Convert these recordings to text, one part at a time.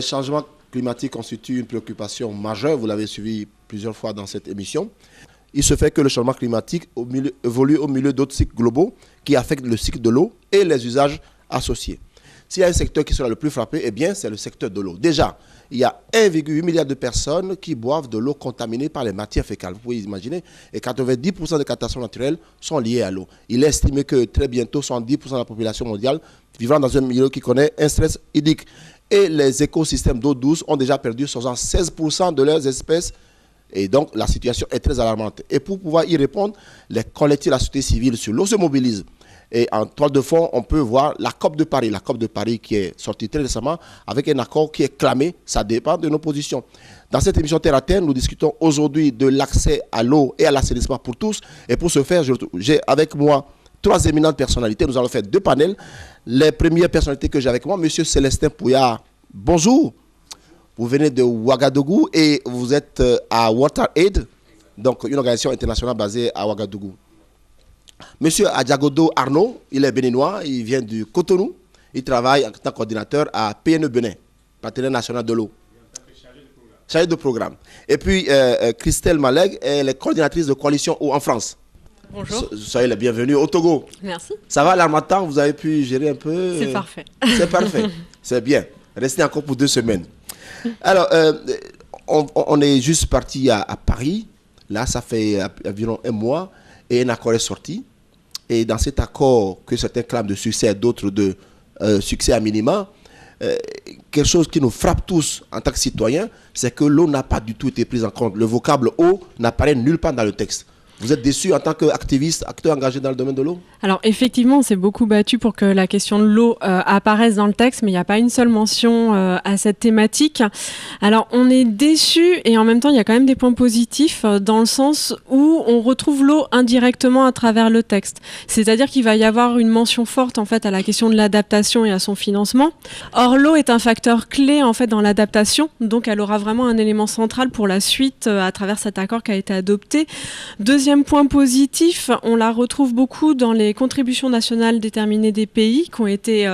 les changements climatiques constituent une préoccupation majeure. Vous l'avez suivi plusieurs fois dans cette émission. Il se fait que le changement climatique évolue au milieu d'autres cycles globaux qui affectent le cycle de l'eau et les usages associés. S'il y a un secteur qui sera le plus frappé, eh bien, c'est le secteur de l'eau. Déjà, il y a 1,8 milliard de personnes qui boivent de l'eau contaminée par les matières fécales. Vous pouvez imaginer, et 90% des catastrophes naturelles sont liées à l'eau. Il est estimé que très bientôt, 70% de la population mondiale vivra dans un milieu qui connaît un stress hydrique. Et les écosystèmes d'eau douce ont déjà perdu 76% de leurs espèces. Et donc, la situation est très alarmante. Et pour pouvoir y répondre, les collectifs de la société civile sur l'eau se mobilisent. Et en toile de fond, on peut voir la COP de Paris. La COP de Paris qui est sortie très récemment avec un accord qui est clamé. Ça dépend de nos positions. Dans cette émission Terre à Terre, nous discutons aujourd'hui de l'accès à l'eau et à l'assainissement pour tous. Et pour ce faire, j'ai avec moi 3 éminentes personnalités. Nous allons faire 2 panels. Les premières personnalités que j'ai avec moi, M. Célestin Pouya. Bonjour. Vous venez de Ouagadougou et vous êtes à WaterAid, donc une organisation internationale basée à Ouagadougou. Monsieur Adjagodo Arnaud, il est béninois, il vient du Cotonou. Il travaille en tant que coordinateur à PNE Benin, partenaire national de l'eau. Chargé de programme. Et puis Christelle Maleg, elle est coordinatrice de Coalition Eau en France. Bonjour. Soyez la bienvenue au Togo. Merci. Ça va l'Harmattan, vous avez pu gérer un peu? C'est parfait. C'est parfait, c'est bien. Restez encore pour 2 semaines. Alors, on est juste parti à Paris. Là, ça fait environ 1 mois et un accord est sorti. Et dans cet accord, que certains clament de succès, d'autres de succès à minima, quelque chose qui nous frappe tous en tant que citoyens, c'est que l'eau n'a pas du tout été prise en compte. Le vocable eau n'apparaît nulle part dans le texte. Vous êtes déçu en tant qu'activiste, acteur engagé dans le domaine de l'eau? Alors effectivement, on s'est beaucoup battu pour que la question de l'eau apparaisse dans le texte, mais il n'y a pas une seule mention à cette thématique. Alors on est déçu et en même temps il y a quand même des points positifs dans le sens où on retrouve l'eau indirectement à travers le texte. C'est-à-dire qu'il va y avoir une mention forte en fait à la question de l'adaptation et à son financement. Or l'eau est un facteur clé en fait dans l'adaptation, donc elle aura vraiment un élément central pour la suite à travers cet accord qui a été adopté. Deuxième point positif, on la retrouve beaucoup dans les contributions nationales déterminées des pays qui ont été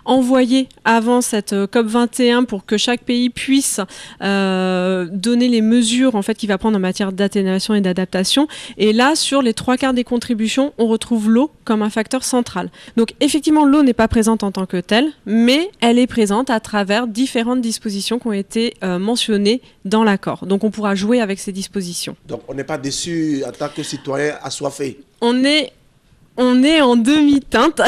envoyées avant cette COP21 pour que chaque pays puisse donner les mesures en fait, qu'il va prendre en matière d'atténuation et d'adaptation. Et là, sur les 3/4 des contributions, on retrouve l'eau comme un facteur central. Donc effectivement, l'eau n'est pas présente en tant que telle, mais elle est présente à travers différentes dispositions qui ont été mentionnées dans l'accord. Donc on pourra jouer avec ces dispositions. Donc on n'est pas déçu en tant que citoyen assoiffé. On est en demi-teinte.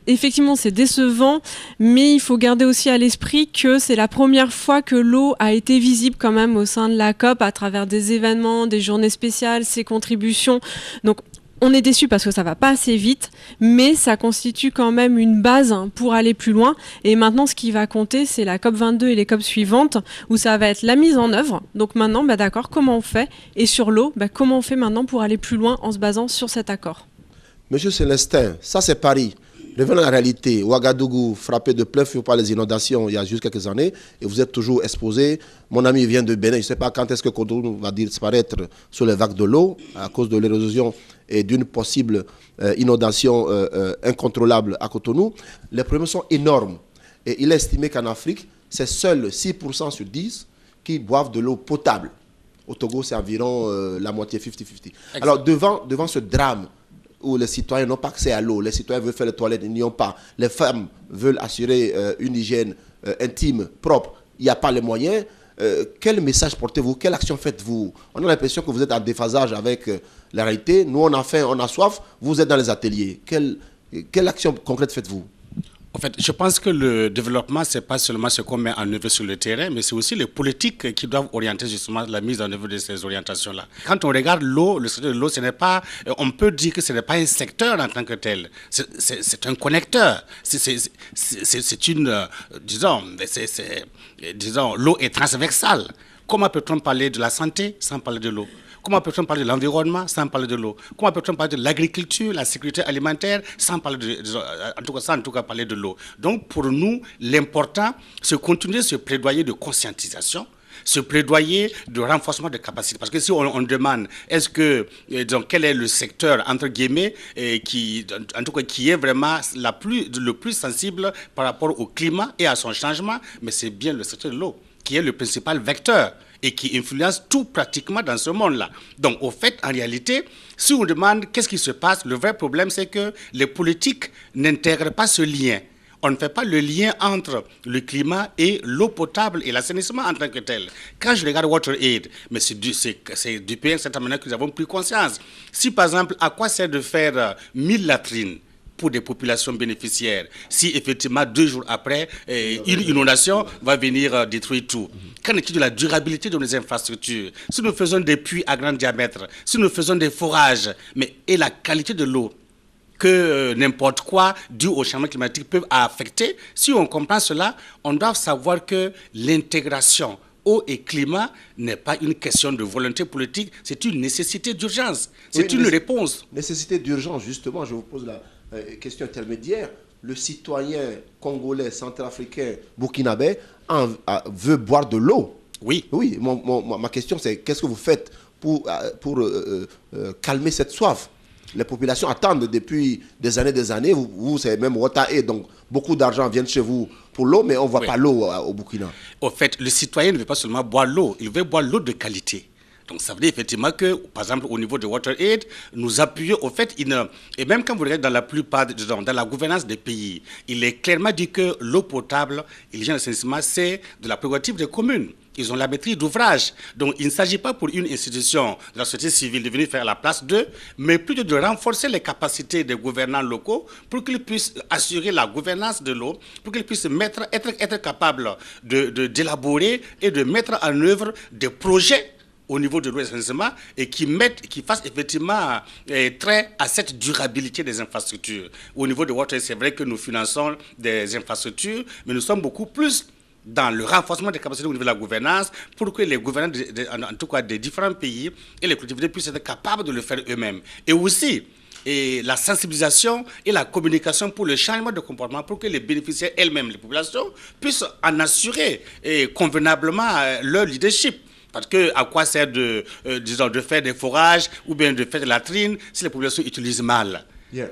Effectivement, c'est décevant, mais il faut garder aussi à l'esprit que c'est la première fois que l'eau a été visible quand même au sein de la COP à travers des événements, des journées spéciales, ses contributions. Donc, on est déçu parce que ça va pas assez vite, mais ça constitue quand même une base pour aller plus loin. Et maintenant, ce qui va compter, c'est la COP22 et les COP suivantes, où ça va être la mise en œuvre. Donc maintenant, d'accord, comment on fait? Et sur l'eau, comment on fait maintenant pour aller plus loin en se basant sur cet accord? Monsieur Célestin, ça c'est Paris. Revenons à la réalité. Ouagadougou, frappé de plein fouet par les inondations il y a juste quelques années, et vous êtes toujours exposé. Mon ami vient de Bénin. Je ne sais pas quand est-ce que Cotonou va disparaître sur les vagues de l'eau à cause de l'érosion et d'une possible inondation incontrôlable à Cotonou. Les problèmes sont énormes. Et il est estimé qu'en Afrique, c'est seuls 6% sur 10 qui boivent de l'eau potable. Au Togo, c'est environ la moitié, 50-50. Alors, devant ce drame, où les citoyens n'ont pas accès à l'eau, les citoyens veulent faire les toilettes, ils n'y ont pas. Les femmes veulent assurer une hygiène intime, propre, il n'y a pas les moyens. Quel message portez-vous? Quelle action faites-vous? On a l'impression que vous êtes en déphasage avec la réalité. Nous, on a faim, on a soif, vous êtes dans les ateliers. Quelle action concrète faites-vous? En fait, je pense que le développement, ce n'est pas seulement ce qu'on met en œuvre sur le terrain, mais c'est aussi les politiques qui doivent orienter justement la mise en œuvre de ces orientations-là. Quand on regarde l'eau, le secteur de l'eau, ce n'est pas, on peut dire que ce n'est pas un secteur en tant que tel. C'est un connecteur. C'est une, disons, l'eau est transversale. Comment peut-on parler de la santé sans parler de l'eau? Comment peut-on parler de l'environnement sans parler de l'eau? Comment peut-on parler de l'agriculture, la sécurité alimentaire sans parler en tout cas parler de l'eau? Donc pour nous, l'important, c'est continuer ce plaidoyer de conscientisation, ce plaidoyer de renforcement de capacité. Parce que si on demande, est-ce que, donc, quel est le secteur, entre guillemets, qui, en tout cas, qui est vraiment le plus sensible par rapport au climat et à son changement, mais c'est bien le secteur de l'eau, qui est le principal vecteur et qui influence tout pratiquement dans ce monde-là. Donc, au fait, en réalité, si on demande qu'est-ce qui se passe, le vrai problème, c'est que les politiques n'intègrent pas ce lien. On ne fait pas le lien entre le climat et l'eau potable et l'assainissement en tant que tel. Quand je regarde WaterAid, mais c'est du pays, cette manière que nous avons pris conscience. Si, par exemple, à quoi sert de faire 1000 latrines pour des populations bénéficiaires, si effectivement 2 jours après, une inondation va venir détruire tout. Qu'en est-il de la durabilité de nos infrastructures? Si nous faisons des puits à grand diamètre, si nous faisons des forages, et la qualité de l'eau que n'importe quoi dû au changement climatique peut affecter, si on comprend cela, on doit savoir que l'intégration eau et climat n'est pas une question de volonté politique, c'est une nécessité d'urgence, c'est une réponse. Nécessité d'urgence, justement, je vous pose la question intermédiaire. Le citoyen congolais, centrafricain, burkinabé veut boire de l'eau. Oui. Oui, ma question c'est qu'est-ce que vous faites pour calmer cette soif? Les populations attendent depuis des années. Vous c'est même WaterAid, donc beaucoup d'argent vient chez vous pour l'eau, mais on ne voit pas l'eau au Burkina. Au fait, le citoyen ne veut pas seulement boire l'eau, il veut boire l'eau de qualité. Donc ça veut dire effectivement que, par exemple, au niveau de WaterAid, nous appuyons au fait, et même quand vous regardez dans la plupart, dans la gouvernance des pays, il est clairement dit que l'eau potable et l'hygiène d'assainissement, c'est de la prérogative des communes. Ils ont la maîtrise d'ouvrage. Donc, il ne s'agit pas pour une institution de la société civile de venir faire la place d'eux, mais plutôt de renforcer les capacités des gouvernants locaux pour qu'ils puissent assurer la gouvernance de l'eau, pour qu'ils puissent être capables d'élaborer et de mettre en œuvre des projets au niveau de l'eau et de l'assainissement et qui fassent effectivement trait à cette durabilité des infrastructures. Au niveau de Water, c'est vrai que nous finançons des infrastructures, mais nous sommes beaucoup plus dans le renforcement des capacités au niveau de la gouvernance pour que les gouvernants, en tout cas des différents pays et les collectivités puissent être capables de le faire eux-mêmes. Et aussi, la sensibilisation et la communication pour le changement de comportement pour que les bénéficiaires elles-mêmes, les populations, puissent en assurer convenablement leur leadership. Parce que à quoi sert de faire des forages ou bien de faire des latrines si les populations utilisent mal? Yeah.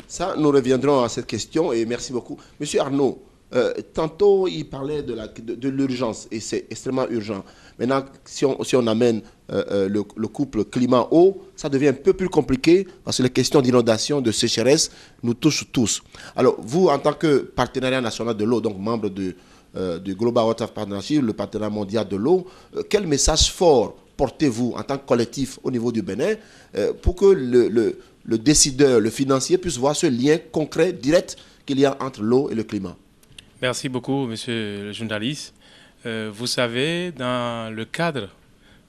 Ça, nous reviendrons à cette question et merci beaucoup. Monsieur Arnaud, tantôt il parlait de l'urgence et c'est extrêmement urgent. Maintenant, si on amène le couple climat-eau, ça devient un peu plus compliqué parce que les questions d'inondation, de sécheresse nous touchent tous. Alors, vous, en tant que partenariat national de l'eau, donc membre du Global Water Partnership, le partenariat mondial de l'eau, quel message fort portez-vous en tant que collectif au niveau du Bénin pour que le décideur, le financier puisse voir ce lien concret, direct qu'il y a entre l'eau et le climat? Merci beaucoup, monsieur le journaliste. Vous savez, dans le cadre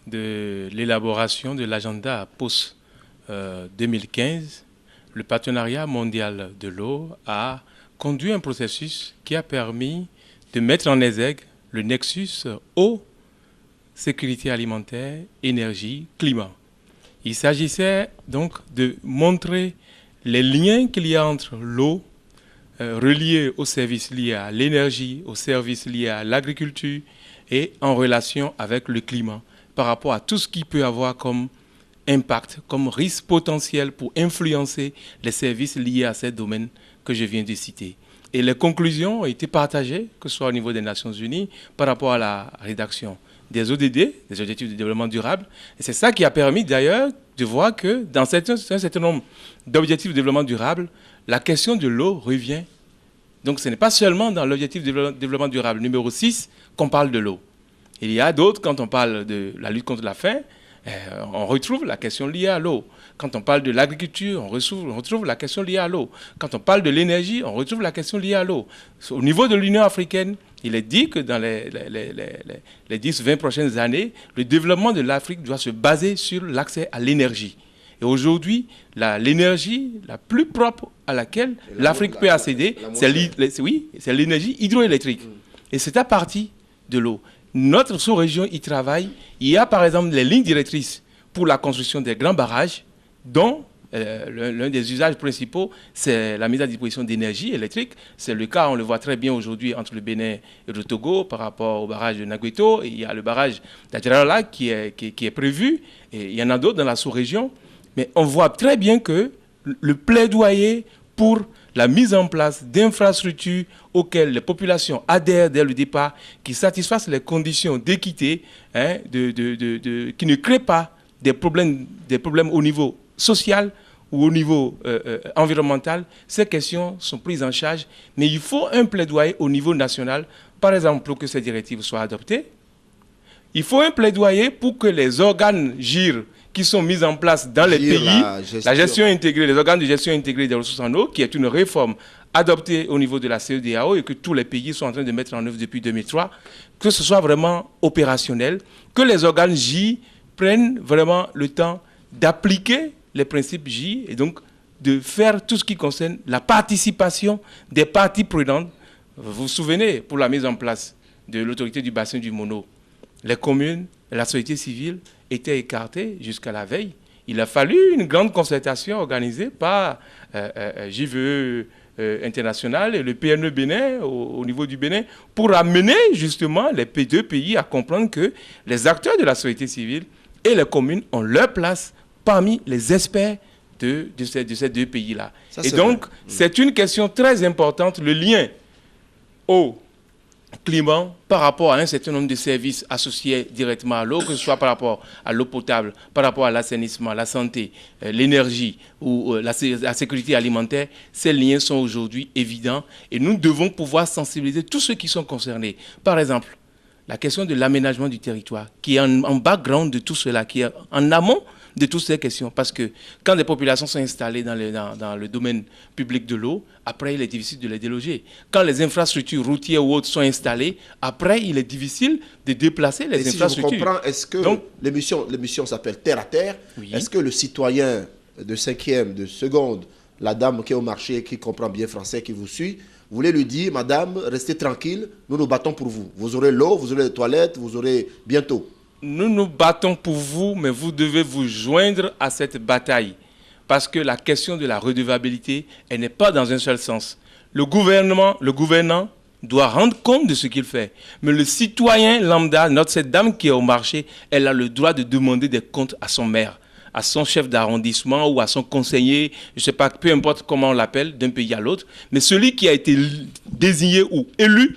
de l'élaboration de l'agenda post-2015, le partenariat mondial de l'eau a conduit un processus qui a permis de mettre en exergue le nexus eau, sécurité alimentaire, énergie, climat. Il s'agissait donc de montrer les liens qu'il y a entre l'eau, reliés aux services liés à l'énergie, aux services liés à l'agriculture et en relation avec le climat, par rapport à tout ce qui peut avoir comme impact, comme risque potentiel pour influencer les services liés à ces domaines que je viens de citer. Et les conclusions ont été partagées, que ce soit au niveau des Nations Unies, par rapport à la rédaction des ODD, des Objectifs de développement durable. Et c'est ça qui a permis d'ailleurs de voir que dans un certain nombre d'objectifs de développement durable, la question de l'eau revient. Donc ce n'est pas seulement dans l'objectif de développement durable numéro 6 qu'on parle de l'eau. Il y a d'autres, quand on parle de la lutte contre la faim, on retrouve la question liée à l'eau. Quand on parle de l'agriculture, on retrouve la question liée à l'eau. Quand on parle de l'énergie, on retrouve la question liée à l'eau. Au niveau de l'Union africaine, il est dit que dans les 10-20 prochaines années, le développement de l'Afrique doit se baser sur l'accès à l'énergie. Et aujourd'hui, l'énergie la plus propre à laquelle l'Afrique peut accéder, c'est l'énergie hydroélectrique. Et c'est à partir de l'eau. Notre sous-région y travaille. Il y a par exemple les lignes directrices pour la construction des grands barrages, dont l'un des usages principaux, c'est la mise à disposition d'énergie électrique. C'est le cas, on le voit très bien aujourd'hui entre le Bénin et le Togo par rapport au barrage de Nagueto. Il y a le barrage d'Adjarala qui est prévu, et il y en a d'autres dans la sous-région. Mais on voit très bien que le plaidoyer pour la mise en place d'infrastructures auxquelles les populations adhèrent dès le départ, qui satisfassent les conditions d'équité, qui ne créent pas des problèmes au niveau social ou au niveau environnemental. Ces questions sont prises en charge, mais il faut un plaidoyer au niveau national, par exemple pour que ces directives soient adoptées. Il faut un plaidoyer pour que les organes GIR qui sont mis en place dans les pays, la gestion intégrée, les organes de gestion intégrée des ressources en eau, qui est une réforme adoptée au niveau de la CEDEAO et que tous les pays sont en train de mettre en œuvre depuis 2003, que ce soit vraiment opérationnel, que les organes J prennent vraiment le temps d'appliquer les principes J et donc de faire tout ce qui concerne la participation des parties prenantes. Vous vous souvenez, pour la mise en place de l'autorité du bassin du Mono, les communes et la société civile étaient écartés jusqu'à la veille. Il a fallu une grande concertation organisée par JVE International et le PNE Bénin au niveau du Bénin pour amener justement les deux pays à comprendre que les acteurs de la société civile et les communes ont leur place parmi les experts de ces deux pays-là. Et donc, c'est une question très importante, le lien au climat par rapport à un certain nombre de services associés directement à l'eau, que ce soit par rapport à l'eau potable, par rapport à l'assainissement, la santé, l'énergie ou la sécurité alimentaire. Ces liens sont aujourd'hui évidents et nous devons pouvoir sensibiliser tous ceux qui sont concernés. Par exemple, la question de l'aménagement du territoire, qui est en background de tout cela, qui est en amont de toutes ces questions. Parce que quand des populations sont installées dans le domaine public de l'eau, après, il est difficile de les déloger. Quand les infrastructures routières ou autres sont installées, après, il est difficile de déplacer les infrastructures. Si je comprends, est-ce que l'émission s'appelle Terre à Terre? Oui. Est-ce que le citoyen de 5e, de seconde, la dame qui est au marché, qui comprend bien français, qui vous suit, vous voulez lui dire, madame, restez tranquille, nous nous battons pour vous. Vous aurez l'eau, vous aurez les toilettes, vous aurez bientôt. Nous nous battons pour vous, mais vous devez vous joindre à cette bataille. Parce que la question de la redevabilité, elle n'est pas dans un seul sens. Le gouvernant doit rendre compte de ce qu'il fait. Mais le citoyen lambda, cette dame qui est au marché, elle a le droit de demander des comptes à son maire, à son chef d'arrondissement ou à son conseiller, je ne sais pas, peu importe comment on l'appelle, d'un pays à l'autre. Mais celui qui a été désigné ou élu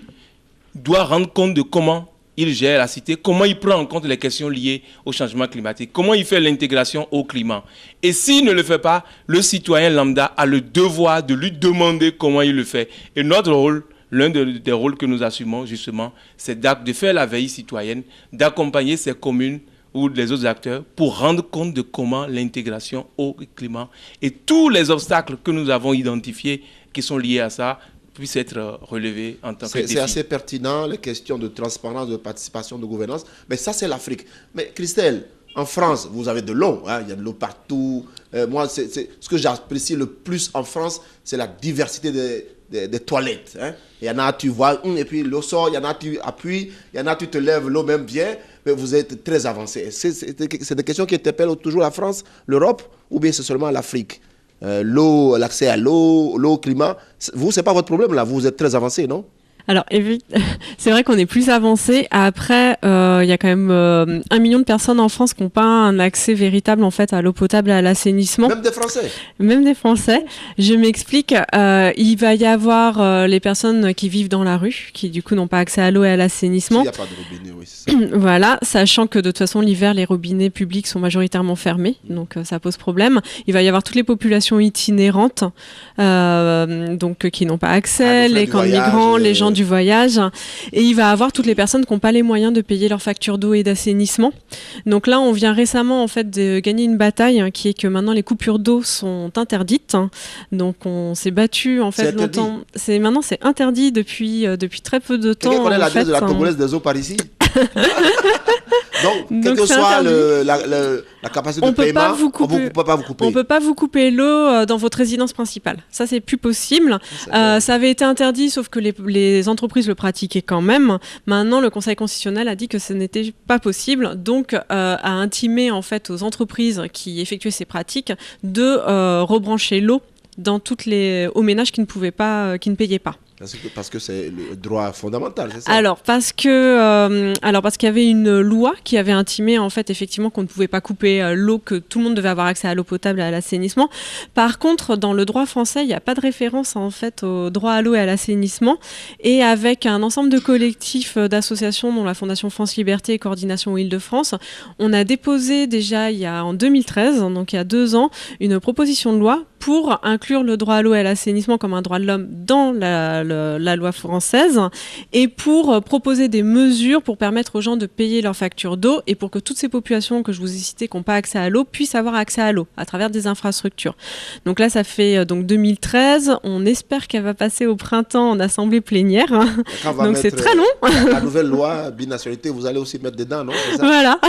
doit rendre compte de comment il gère la cité, comment il prend en compte les questions liées au changement climatique, comment il fait l'intégration au climat. Et s'il ne le fait pas, le citoyen lambda a le devoir de lui demander comment il le fait. Et notre rôle, l'un des rôles que nous assumons justement, c'est de faire la veille citoyenne, d'accompagner ces communes ou les autres acteurs pour rendre compte de comment l'intégration au climat et tous les obstacles que nous avons identifiés qui sont liés à ça puissent être relevés en tant que défi. C'est assez pertinent, les questions de transparence, de participation, de gouvernance. Mais ça, c'est l'Afrique. Mais Christelle, en France, vous avez de l'eau. Hein, il y a de l'eau partout. Moi, ce que j'apprécie le plus en France, c'est la diversité des toilettes. Hein. Il y en a, tu vois, et puis l'eau sort. Il y en a, tu appuies. Il y en a, tu te lèves, l'eau même vient. Mais vous êtes très avancé. C'est des questions qui interpellent toujours la France, l'Europe, ou bien c'est seulement l'Afrique? L'eau, l'accès à l'eau, l'eau, climat. Vous, c'est pas votre problème là. Vous êtes très avancé, non? Alors, c'est vrai qu'on est plus avancé. Après, il y a quand même 1 million de personnes en France qui n'ont pas un accès véritable en fait à l'eau potable et à l'assainissement. Même des Français. Même des Français. Je m'explique. Il va y avoir les personnes qui vivent dans la rue, qui du coup n'ont pas accès à l'eau et à l'assainissement. Il n'y a pas de robinet, oui, c'est ça. Voilà, sachant que de toute façon l'hiver, les robinets publics sont majoritairement fermés, donc ça pose problème. Il va y avoir toutes les populations itinérantes, donc qui n'ont pas accès, les camps de migrants, les gens du voyage, et il va avoir toutes les personnes qui n'ont pas les moyens de payer leur facture d'eau et d'assainissement. Donc là, on vient récemment en fait de gagner une bataille qui est que maintenant les coupures d'eau sont interdites. Donc on s'est battu en fait longtemps. Maintenant c'est interdit depuis très peu de temps. Quelqu'un connaît l'adresse de la Congolaise des eaux par ici? Donc, quelle que soit la capacité de paiement, on ne peut pas vous couper. On ne peut pas vous couper l'eau dans votre résidence principale. Ça, c'est plus possible. Ça avait été interdit, sauf que les entreprises le pratiquaient quand même. Maintenant, le Conseil constitutionnel a dit que ce n'était pas possible, donc a intimé en fait aux entreprises qui effectuaient ces pratiques de rebrancher l'eau aux ménages qui ne payaient pas. Parce que c'est le droit fondamental, c'est ça? Alors parce qu'il y avait une loi qui avait intimé en fait effectivement qu'on ne pouvait pas couper l'eau, que tout le monde devait avoir accès à l'eau potable et à l'assainissement. Par contre, dans le droit français, il n'y a pas de référence en fait au droit à l'eau et à l'assainissement. Et avec un ensemble de collectifs d'associations, dont la Fondation France Liberté et Coordination Île-de-France, on a déposé déjà en 2013, donc il y a 2 ans, une proposition de loi pour inclure le droit à l'eau et à l'assainissement comme un droit de l'homme dans la loi française, et pour proposer des mesures pour permettre aux gens de payer leurs factures d'eau, et pour que toutes ces populations que je vous ai citées qui n'ont pas accès à l'eau puissent avoir accès à l'eau à travers des infrastructures. Donc là, ça fait donc 2013. On espère qu'elle va passer au printemps en assemblée plénière. Donc c'est très long. La nouvelle loi binationalité, vous allez aussi mettre dedans, non? Voilà.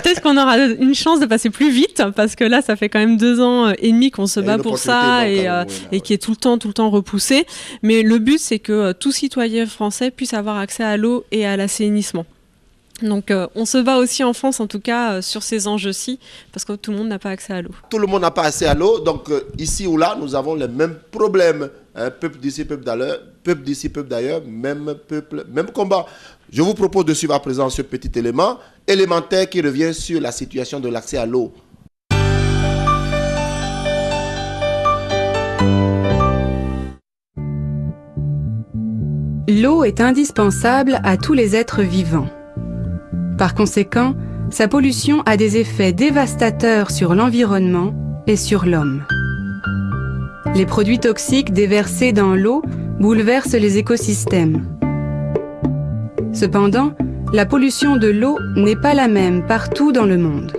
Peut-être qu'on aura une chance de passer plus vite, parce que là, ça fait quand même 2 ans et demi qu'on se bat pour ça, et qui est tout le temps repoussé. Mais le but, c'est que tout citoyen français puisse avoir accès à l'eau et à l'assainissement. Donc on se bat aussi en France, en tout cas, sur ces enjeux-ci, parce que tout le monde n'a pas accès à l'eau. Tout le monde n'a pas accès à l'eau, donc ici ou là, nous avons les mêmes problèmes. Peuple d'ici, peuple d'ailleurs, même peuple, même combat. Je vous propose de suivre à présent ce petit élément élémentaire qui revient sur la situation de l'accès à l'eau. L'eau est indispensable à tous les êtres vivants. Par conséquent, sa pollution a des effets dévastateurs sur l'environnement et sur l'homme. Les produits toxiques déversés dans l'eau bouleversent les écosystèmes. Cependant, la pollution de l'eau n'est pas la même partout dans le monde.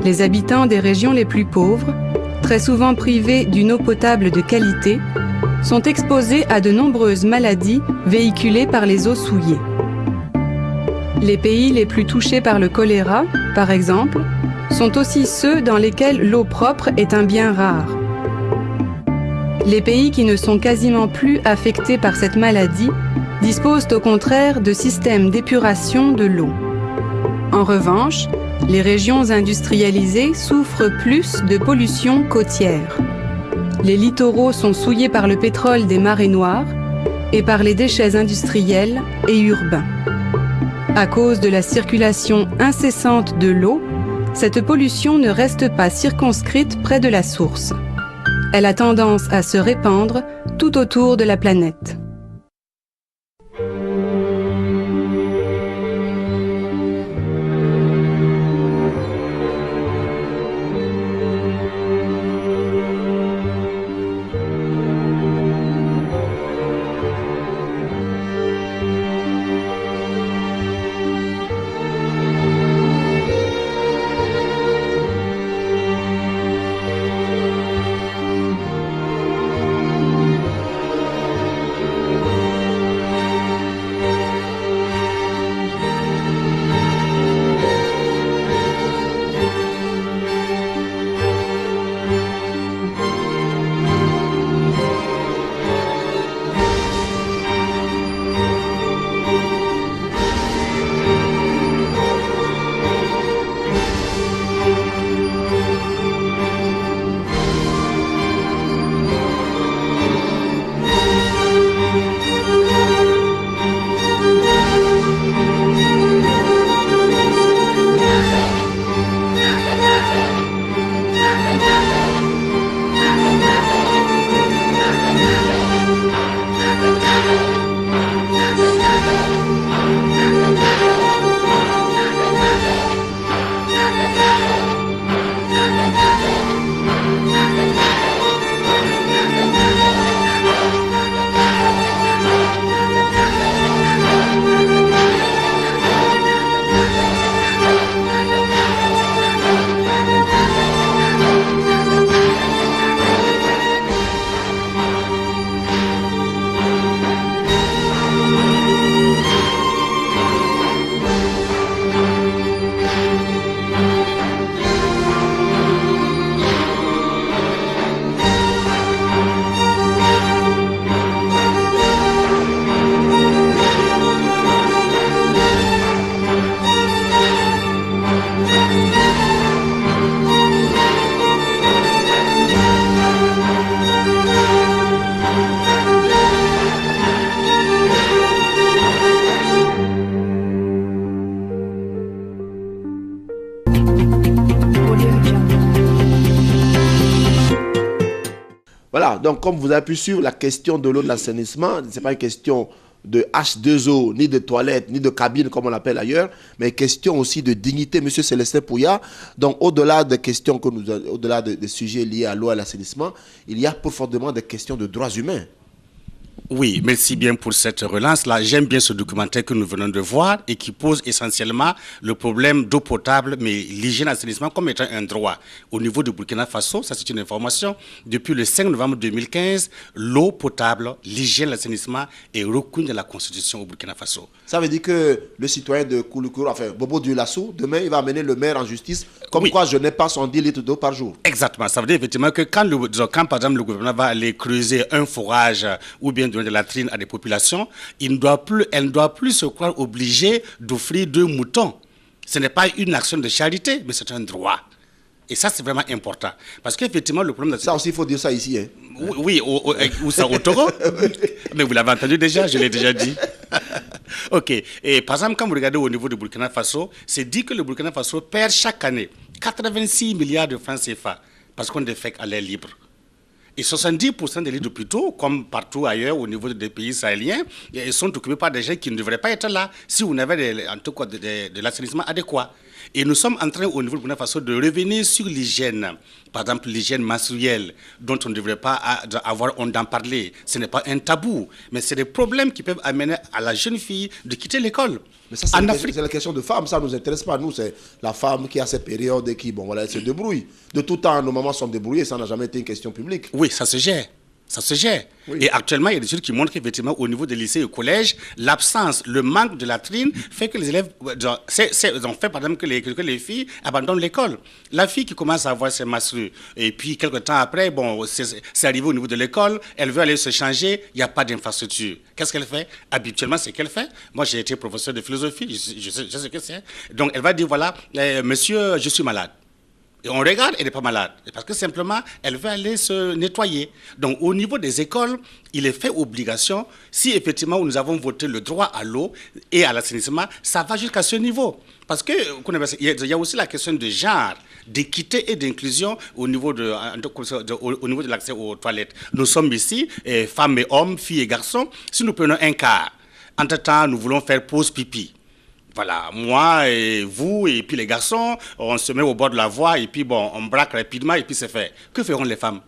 Les habitants des régions les plus pauvres, très souvent privés d'une eau potable de qualité, sont exposés à de nombreuses maladies véhiculées par les eaux souillées. Les pays les plus touchés par le choléra, par exemple, sont aussi ceux dans lesquels l'eau propre est un bien rare. Les pays qui ne sont quasiment plus affectés par cette maladie disposent au contraire de systèmes d'épuration de l'eau. En revanche, les régions industrialisées souffrent plus de pollution côtière. Les littoraux sont souillés par le pétrole des marées noires et par les déchets industriels et urbains. À cause de la circulation incessante de l'eau, cette pollution ne reste pas circonscrite près de la source. Elle a tendance à se répandre tout autour de la planète. Voilà, donc comme vous avez pu suivre, la question de l'eau de l'assainissement, ce n'est pas une question de H2O, ni de toilettes, ni de cabine, comme on l'appelle ailleurs, mais question aussi de dignité, M. Célestin Pouya. Donc, au-delà des questions, au-delà des sujets liés à l'eau et à l'assainissement, il y a profondément des questions de droits humains. Oui, merci bien pour cette relance-là. J'aime bien ce documentaire que nous venons de voir et qui pose essentiellement le problème d'eau potable, mais l'hygiène et l'assainissement comme étant un droit. Au niveau du Burkina Faso, ça c'est une information, depuis le 5 novembre 2015, l'eau potable, l'hygiène et l'assainissement est reconnue dans la Constitution au Burkina Faso. Ça veut dire que le citoyen de Kouloukourou, enfin Bobo Dioulassou, demain il va amener le maire en justice, comme oui. Quoi je n'ai pas 110 litres d'eau par jour. Exactement, ça veut dire effectivement que quand par exemple le gouvernement va aller creuser un forage ou bien donner de la latrine à des populations, elle ne doit plus se croire obligée d'offrir 2 moutons. Ce n'est pas une action de charité, mais c'est un droit. Et ça, c'est vraiment important. Parce qu'effectivement, le problème... Ça aussi, il faut dire ça ici. Hein. Oui, ou ça au Togo. Mais vous l'avez entendu déjà, je l'ai déjà dit. OK. Et par exemple, quand vous regardez au niveau du Burkina Faso, c'est dit que le Burkina Faso perd chaque année 86 milliards de francs CFA parce qu'on défèque à l'air libre. Et 70% des lits d'hôpitaux, comme partout ailleurs au niveau des pays sahéliens, sont occupés par des gens qui ne devraient pas être là si vous n'avez en tout cas de l'assainissement adéquat. Et nous sommes en train, au niveau du Burkina Faso, de revenir sur l'hygiène. Par exemple, l'hygiène menstruelle, dont on ne devrait pas avoir honte d'en parler. Ce n'est pas un tabou, mais c'est des problèmes qui peuvent amener à la jeune fille de quitter l'école. Mais ça, c'est la question de femme, ça ne nous intéresse pas. Nous, c'est la femme qui a ses périodes et qui, bon, voilà, elle se débrouille. De tout temps, nos mamans sont débrouillées, ça n'a jamais été une question publique. Oui, ça se gère. Ça se gère. Oui. Et actuellement, il y a des études qui montrent qu'effectivement, au niveau des lycées et au collège, l'absence, le manque de latrine fait que les élèves, ont fait par exemple que les filles abandonnent l'école. La fille qui commence à avoir ses menstrues, et puis quelques temps après, bon, c'est arrivé au niveau de l'école, elle veut aller se changer, il n'y a pas d'infrastructure. Qu'est-ce qu'elle fait? Habituellement, c'est qu'elle fait. Moi, j'ai été professeur de philosophie, je sais ce que c'est. Donc, elle va dire, voilà, monsieur, je suis malade. Et on regarde, elle n'est pas malade. Parce que simplement, elle veut aller se nettoyer. Donc, au niveau des écoles, il est fait obligation, si effectivement nous avons voté le droit à l'eau et à l'assainissement, ça va jusqu'à ce niveau. Parce qu'il y a aussi la question de genre, d'équité et d'inclusion au niveau de l'accès aux toilettes. Nous sommes ici, femmes et hommes, filles et garçons. Si nous prenons un quart, entre-temps, nous voulons faire pause pipi. Voilà, moi et vous, et puis les garçons, on se met au bord de la voie, et puis bon, on braque rapidement, et puis c'est fait. Que feront les femmes?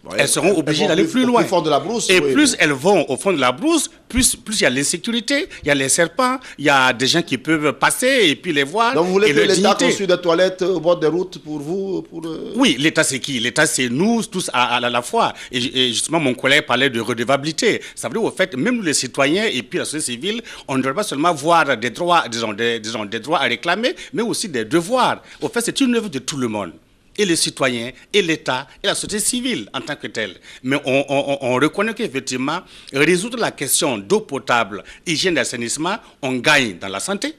Ouais, elles seront obligées d'aller plus loin. Au fond de la brousse, et plus elles vont au fond de la brousse, plus il y a l'insécurité, il y a les serpents, il y a des gens qui peuvent passer et puis les voir. Donc vous voulez que l'État construise des toilettes au bord des routes pour vous Oui, l'État c'est qui? L'État c'est nous tous à la fois. Et justement, mon collègue parlait de redevabilité. Ça veut dire au fait, même nous les citoyens et puis la société civile, on ne devrait pas seulement voir des droits, des droits à réclamer, mais aussi des devoirs. Au fait, c'est une œuvre de tout le monde. Et les citoyens, et l'État, et la société civile en tant que telle. Mais on reconnaît qu'effectivement, résoudre la question d'eau potable, hygiène et assainissement, on gagne dans la santé,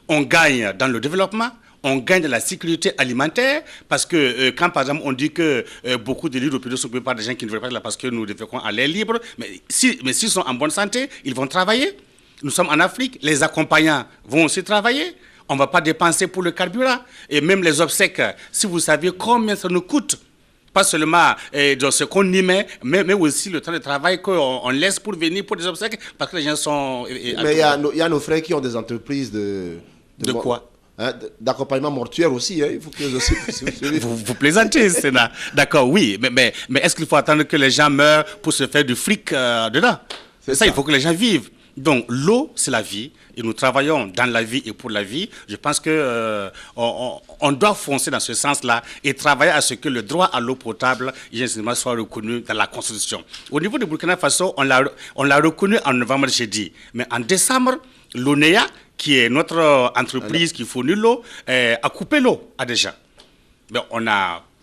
on gagne dans le développement, on gagne dans la sécurité alimentaire, parce que quand par exemple on dit que beaucoup de lits d'hôpitaux sont occupés par des gens qui ne devraient pas être là parce que nous déféquons à l'air libre, mais s'ils sont en bonne santé, ils vont travailler. Nous sommes en Afrique, les accompagnants vont aussi travailler. On ne va pas dépenser pour le carburant. Et même les obsèques, si vous saviez combien ça nous coûte, pas seulement dans ce qu'on y met, mais aussi le temps de travail qu'on laisse pour venir pour des obsèques, parce que les gens sont... Mais il y a nos frères qui ont des entreprises de quoi? Hein, d'accompagnement mortuaire aussi. Hein, il faut qu'ils aussi... vous plaisantez, Sénat. D'accord, oui. Mais est-ce qu'il faut attendre que les gens meurent pour se faire du fric dedans? C'est ça, il faut que les gens vivent. Donc, l'eau, c'est la vie. Et nous travaillons dans la vie et pour la vie. Je pense qu'on doit foncer dans ce sens-là et travailler à ce que le droit à l'eau potable soit reconnu dans la Constitution. Au niveau du Burkina Faso, on l'a reconnu en novembre, j'ai dit. Mais en décembre, l'ONEA, qui est notre entreprise qui fournit l'eau, a coupé l'eau à des gens. Mais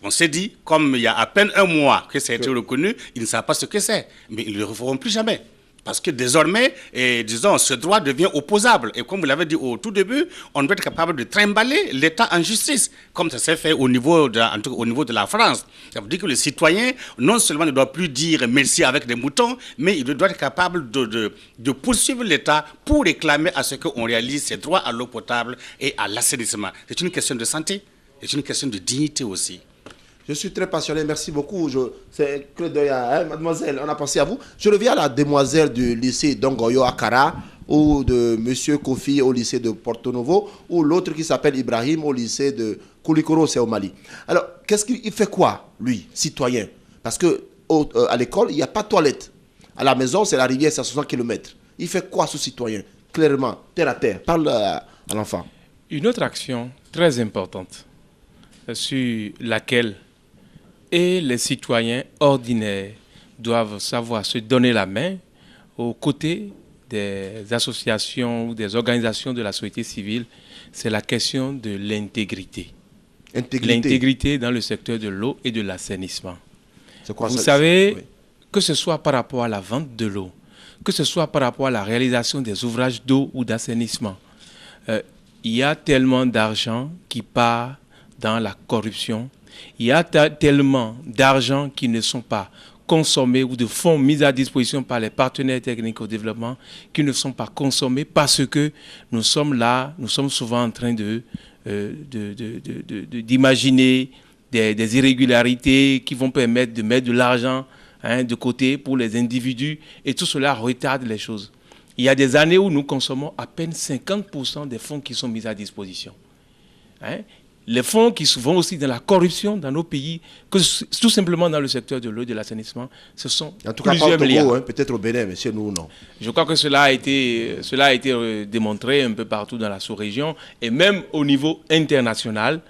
on s'est dit, comme il y a à peine un mois que ça a été reconnu, ils ne savent pas ce que c'est. Mais ils ne le referont plus jamais. Parce que désormais, disons, ce droit devient opposable. Et comme vous l'avez dit au tout début, on doit être capable de trimballer l'État en justice, comme ça s'est fait au niveau de la France. Ça veut dire que le citoyen, non seulement ne doit plus dire merci avec des moutons, mais il doit être capable de poursuivre l'État pour réclamer à ce qu'on réalise ses droits à l'eau potable et à l'assainissement. C'est une question de santé, c'est une question de dignité aussi. Je suis très passionné, merci beaucoup. C'est un clin d'œil à mademoiselle, on a pensé à vous. Je reviens à la demoiselle du lycée d'Ongoyo Akara ou de monsieur Kofi au lycée de Porto Novo ou l'autre qui s'appelle Ibrahim au lycée de Koulikoro, c'est au Mali. Alors, il fait quoi, lui, citoyen? Parce que à l'école, il n'y a pas de toilette. À la maison, c'est la rivière, c'est à 60 km. Il fait quoi, ce citoyen? Clairement, terre à terre. Parle à l'enfant. Une autre action très importante sur laquelle les citoyens ordinaires doivent savoir se donner la main aux côtés des associations ou des organisations de la société civile, c'est la question de l'intégrité. L'intégrité dans le secteur de l'eau et de l'assainissement. Vous savez, oui, que ce soit par rapport à la vente de l'eau, que ce soit par rapport à la réalisation des ouvrages d'eau ou d'assainissement, il y a tellement d'argent qui part dans la corruption. Il y a tellement d'argent qui ne sont pas consommés ou de fonds mis à disposition par les partenaires techniques au développement qui ne sont pas consommés parce que nous sommes là, nous sommes souvent en train d'imaginer des irrégularités qui vont permettre de mettre de l'argent de côté pour les individus et tout cela retarde les choses. Il y a des années où nous consommons à peine 50% des fonds qui sont mis à disposition. Les fonds qui vont aussi dans la corruption dans nos pays, que tout simplement dans le secteur de l'eau et de l'assainissement, ce sont en tout cas pas au Togo, peut-être au Bénin, mais chez nous, non. Je crois que cela a été démontré un peu partout dans la sous-région et même au niveau international,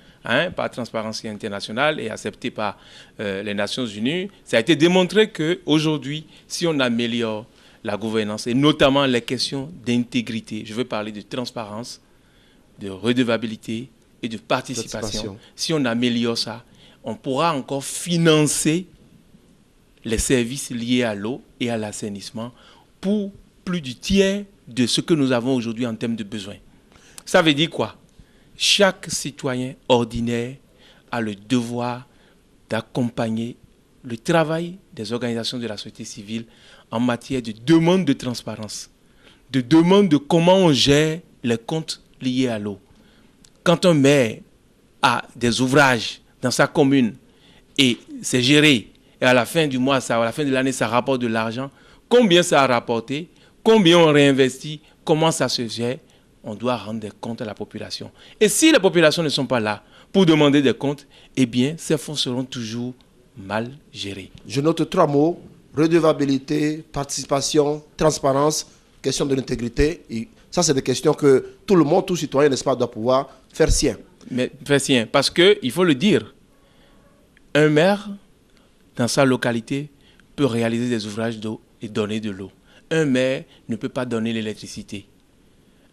par Transparency International et accepté par les Nations Unies. Ça a été démontré qu'aujourd'hui, si on améliore la gouvernance et notamment les questions d'intégrité, je veux parler de transparence, de redevabilité, et de participation. Si on améliore ça, on pourra encore financer les services liés à l'eau et à l'assainissement pour plus du tiers de ce que nous avons aujourd'hui en termes de besoins. Ça veut dire quoi? Chaque citoyen ordinaire a le devoir d'accompagner le travail des organisations de la société civile en matière de demande de transparence, de demande de comment on gère les comptes liés à l'eau. Quand un maire a des ouvrages dans sa commune et c'est géré, et à la fin du mois, à la fin de l'année, ça rapporte de l'argent, combien ça a rapporté, combien on réinvestit, comment ça se gère, on doit rendre des comptes à la population. Et si les populations ne sont pas là pour demander des comptes, eh bien, ces fonds seront toujours mal gérés. Je note 3 mots, redevabilité, participation, transparence, question de l'intégrité. Ça, c'est des questions que tout le monde, tout citoyen, n'est-ce pas, doit pouvoir faire sien. Mais faire sien, parce qu'il faut le dire, un maire, dans sa localité, peut réaliser des ouvrages d'eau et donner de l'eau. Un maire ne peut pas donner l'électricité.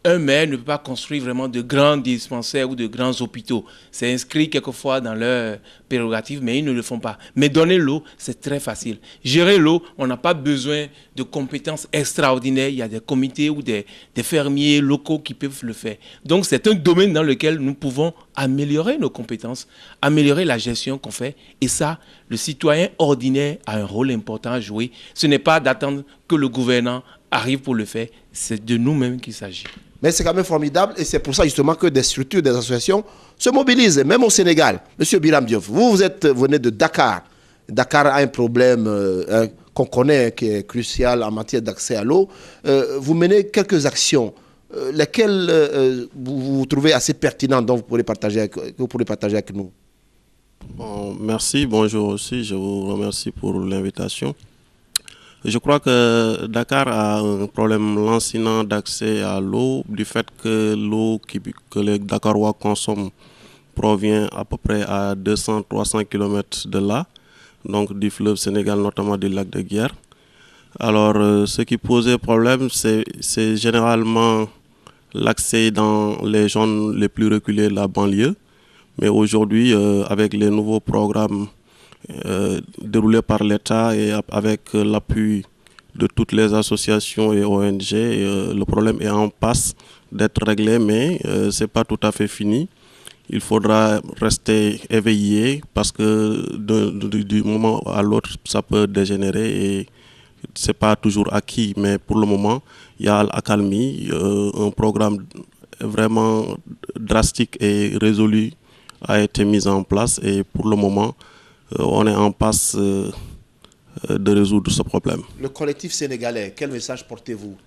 Un maire ne peut pas construire vraiment de grands dispensaires ou de grands hôpitaux. C'est inscrit quelquefois dans leurs prérogatives, mais ils ne le font pas. Mais donner l'eau, c'est très facile. Gérer l'eau, on n'a pas besoin de compétences extraordinaires. Il y a des comités ou des fermiers locaux qui peuvent le faire. Donc c'est un domaine dans lequel nous pouvons améliorer nos compétences, améliorer la gestion qu'on fait. Et ça, le citoyen ordinaire a un rôle important à jouer. Ce n'est pas d'attendre que le gouvernant arrive pour le faire, c'est de nous-mêmes qu'il s'agit. Mais c'est quand même formidable et c'est pour ça justement que des structures, des associations se mobilisent, même au Sénégal. Monsieur Biram Diouf, vous venez de Dakar. Dakar a un problème qu'on connaît, qui est crucial en matière d'accès à l'eau. Vous menez quelques actions, lesquelles vous trouvez assez pertinentes, dont que vous pourrez partager avec nous. Bon, merci, bonjour aussi, je vous remercie pour l'invitation. Je crois que Dakar a un problème lancinant d'accès à l'eau, du fait que l'eau que les Dakarois consomment provient à peu près à 200-300 km de là, donc du fleuve Sénégal, notamment du lac de Guiers. Alors, ce qui posait problème, c'est généralement l'accès dans les zones les plus reculées de la banlieue. Mais aujourd'hui, avec les nouveaux programmes déroulés par l'État et avec l'appui de toutes les associations et ONG, le problème est en passe d'être réglé, mais ce n'est pas tout à fait fini. Il faudra rester éveillé parce que du moment à l'autre, ça peut dégénérer et ce n'est pas toujours acquis. Mais pour le moment, il y a l'accalmie, un programme vraiment drastique et résolu a été mis en place et pour le moment, on est en passe de résoudre ce problème. Le collectif sénégalais, quel message portez-vous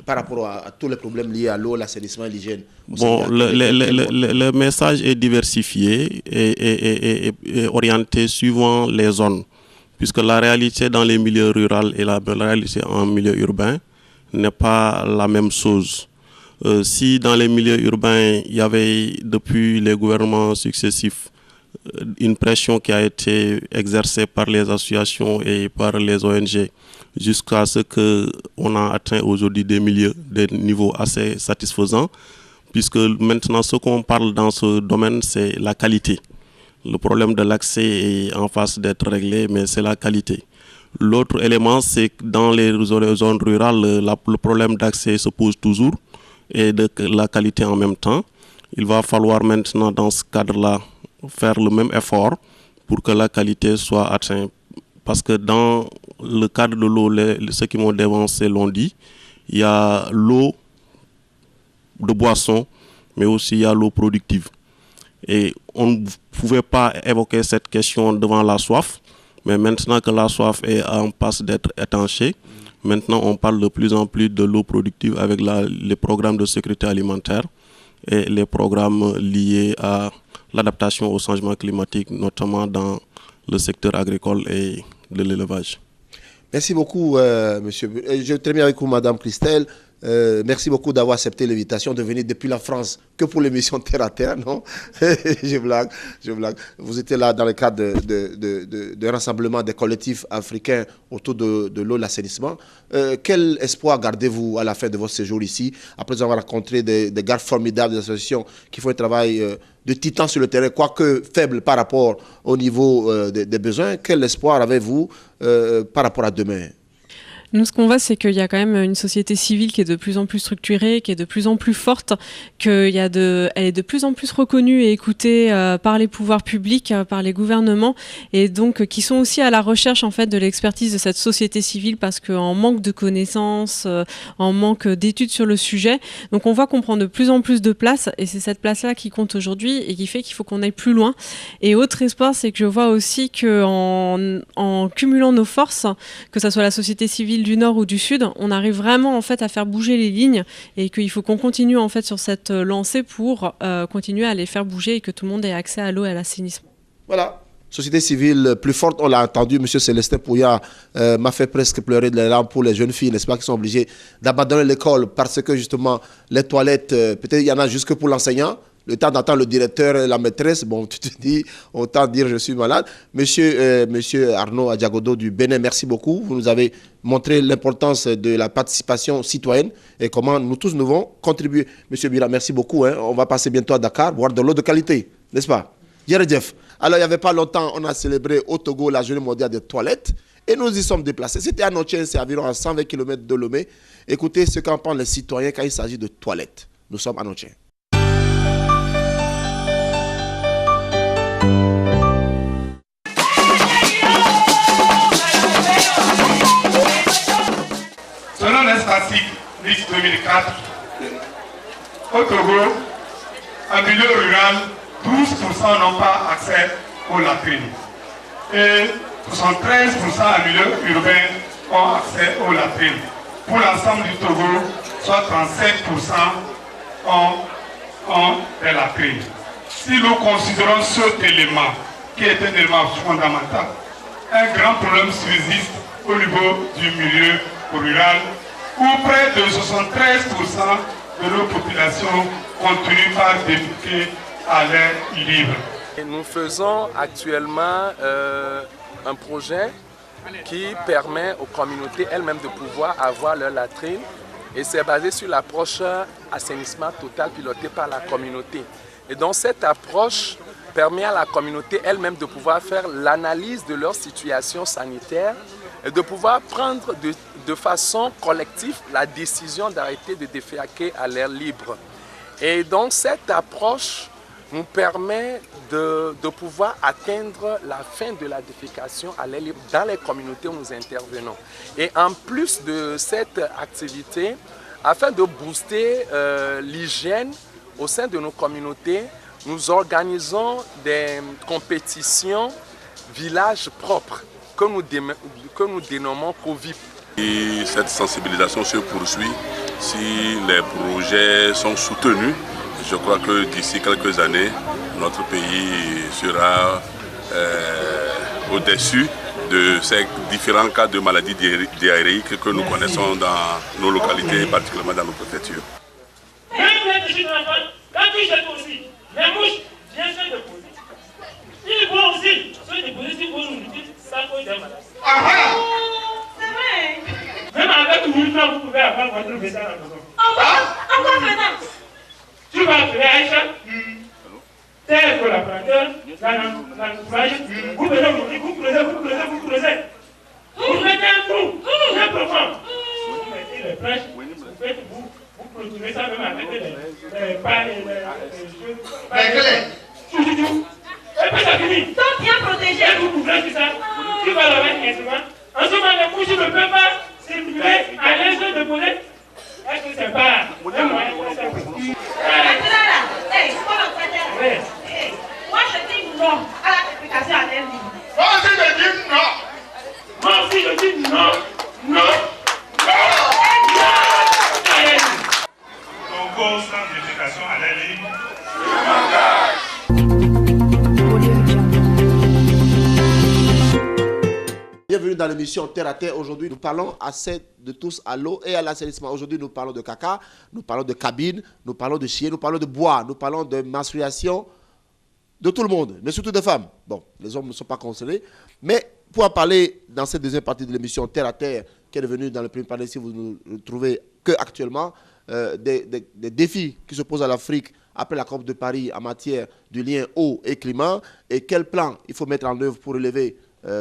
par rapport à tous les problèmes liés à l'eau, l'assainissement et l'hygiène? Bon, le message est diversifié et orienté suivant les zones, puisque la réalité dans les milieux ruraux et la réalité en milieu urbain n'est pas la même chose. Si dans les milieux urbains, il y avait depuis les gouvernements successifs une pression qui a été exercée par les associations et par les ONG jusqu'à ce qu'on a atteint aujourd'hui des niveaux assez satisfaisants, puisque maintenant ce qu'on parle dans ce domaine, c'est la qualité. Le problème de l'accès est en face d'être réglé, mais c'est la qualité. L'autre élément, c'est que dans les zones rurales, le problème d'accès se pose toujours et de la qualité en même temps. Il va falloir maintenant, dans ce cadre-là, faire le même effort pour que la qualité soit atteinte. Parce que dans le cadre de l'eau, ceux qui m'ont dévancé l'ont dit, il y a l'eau de boisson, mais aussi il y a l'eau productive. Et on ne pouvait pas évoquer cette question devant la soif, mais maintenant que la soif est en passe d'être étanchée, maintenant on parle de plus en plus de l'eau productive avec les programmes de sécurité alimentaire et les programmes liés à l'adaptation au changement climatique, notamment dans le secteur agricole et de l'élevage. Merci beaucoup, monsieur. Je termine avec vous, madame Christelle. Merci beaucoup d'avoir accepté l'invitation de venir depuis la France que pour l'émission Terre à Terre, non? Je blague. Vous étiez là dans le cadre de rassemblement des collectifs africains autour de l'eau et l'assainissement. Quel espoir gardez-vous à la fin de votre séjour ici, après avoir rencontré des gars formidables, des associations qui font un travail de titan sur le terrain, quoique faible par rapport au niveau des besoins? Quel espoir avez-vous par rapport à demain? Nous, ce qu'on voit, c'est qu'il y a quand même une société civile qui est de plus en plus structurée, qui est de plus en plus forte, elle est de plus en plus reconnue et écoutée par les pouvoirs publics, par les gouvernements, et donc qui sont aussi à la recherche en fait de l'expertise de cette société civile, parce qu'en manque de connaissances, en manque d'études sur le sujet, donc on voit qu'on prend de plus en plus de place, et c'est cette place-là qui compte aujourd'hui et qui fait qu'il faut qu'on aille plus loin. Et autre espoir, c'est que je vois aussi qu'en cumulant nos forces, que ce soit la société civile du Nord ou du Sud, on arrive vraiment en fait à faire bouger les lignes, et qu'il faut qu'on continue en fait sur cette lancée pour continuer à les faire bouger et que tout le monde ait accès à l'eau et à l'assainissement. Voilà. Société civile plus forte, on l'a entendu, M. Célestin Pouya m'a fait presque pleurer de les larmes pour les jeunes filles, n'est-ce pas, qui sont obligées d'abandonner l'école parce que justement les toilettes, peut-être il y en a jusque pour l'enseignant. Le temps d'attendre le directeur et la maîtresse, bon, tu te dis, autant dire je suis malade. Monsieur Arnaud Adjagodo du Bénin, merci beaucoup. Vous nous avez montré l'importance de la participation citoyenne et comment nous tous nous devons contribuer. Monsieur Bira, merci beaucoup. On va passer bientôt à Dakar, boire de l'eau de qualité, n'est-ce pas? Jeff. Alors, il n'y avait pas longtemps, on a célébré au Togo la journée mondiale des toilettes et nous y sommes déplacés. C'était à Notien, c'est environ à 120 km de Lomé. Écoutez ce qu'en pensent les citoyens quand il s'agit de toilettes. Nous sommes à Notien. Selon les statistiques NIS 2004, au Togo, en milieu rural, 12% n'ont pas accès aux latrines. Et 73% en milieu urbain ont accès aux latrines. Pour l'ensemble du Togo, soit 37% ont des latrines. Si nous considérons cet élément, qui est un élément fondamental, un grand problème subsiste au niveau du milieu rural, où près de 73% de nos populations continuent par déféquer à l'air libre. Nous faisons actuellement un projet qui permet aux communautés elles-mêmes de pouvoir avoir leur latrine, et c'est basé sur l'approche assainissement total pilotée par la communauté. Et donc cette approche permet à la communauté elle-même de pouvoir faire l'analyse de leur situation sanitaire et de pouvoir prendre de façon collective la décision d'arrêter de déféquer à l'air libre. Et donc cette approche nous permet de pouvoir atteindre la fin de la défécation à l'air libre dans les communautés où nous intervenons. Et en plus de cette activité, afin de booster l'hygiène au sein de nos communautés, nous organisons des compétitions village propre que nous dénommons COVIP. Et cette sensibilisation se poursuit si les projets sont soutenus. Je crois que d'ici quelques années, notre pays sera au-dessus de ces différents cas de maladies diarrhéiques que nous connaissons dans nos localités, particulièrement dans nos préfectures. Quand tu jettes aussi, les mouches viennent se déposer. Ils vont aussi se déposer si vous nous dites ça cause des maladies. C'est vrai. Même avec une minute, vous pouvez avoir votre vaisselle à la maison. Encore maintenant. Tu vas appeler Aïcha, tel collaborateur, l'entourage, vous venez aujourd'hui, vous creusez. Vous mettez un trou, bien profond. Vous mettez les planches, vous clôturez ça même avec les pailles et les choses. Et puis ça finit. Sont bien protégés. Et vous couvrez sur ça. Tu vas laver un instrument. En ce moment, les mouches ne peuvent pas circuler à l'aise de poser. Est-ce que c'est pas un moyen pour ça? Moi je dis non à la réplication à l'air libre. Moi aussi je dis non. Moi aussi je dis non. Non. Congo sans réplication à l'air libre. Bienvenue dans l'émission Terre à Terre. Aujourd'hui, nous parlons assez de tous à l'eau et à l'assainissement. Aujourd'hui, nous parlons de caca, nous parlons de cabine, nous parlons de chien, nous parlons de bois, nous parlons de menstruation, de tout le monde, mais surtout des femmes. Bon, les hommes ne sont pas concernés. Mais pour en parler dans cette deuxième partie de l'émission Terre à Terre, qui est devenue dans le premier panel, si vous ne trouvez qu'actuellement, des défis qui se posent à l'Afrique après la COP de Paris en matière du lien eau et climat, et quel plan il faut mettre en œuvre pour relever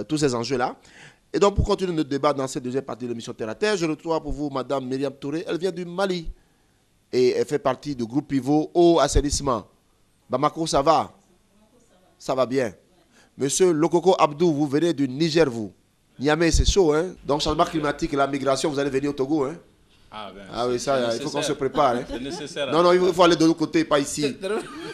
tous ces enjeux-là. Et donc, pour continuer notre débat dans cette deuxième partie de l'émission Terre à Terre, je retrouve pour vous Mme Myriam Touré. Elle vient du Mali et elle fait partie du groupe pivot eau assainissement. Bamako, ça va? Ça va bien. Monsieur Lokoko Abdou, vous venez du Niger, vous. Niamey, c'est chaud, hein? Donc, changement climatique et la migration, vous allez venir au Togo, hein? Ah oui, ça, il faut qu'on se prépare. Hein? C'est nécessaire. Non, il faut aller de l'autre côté, pas ici.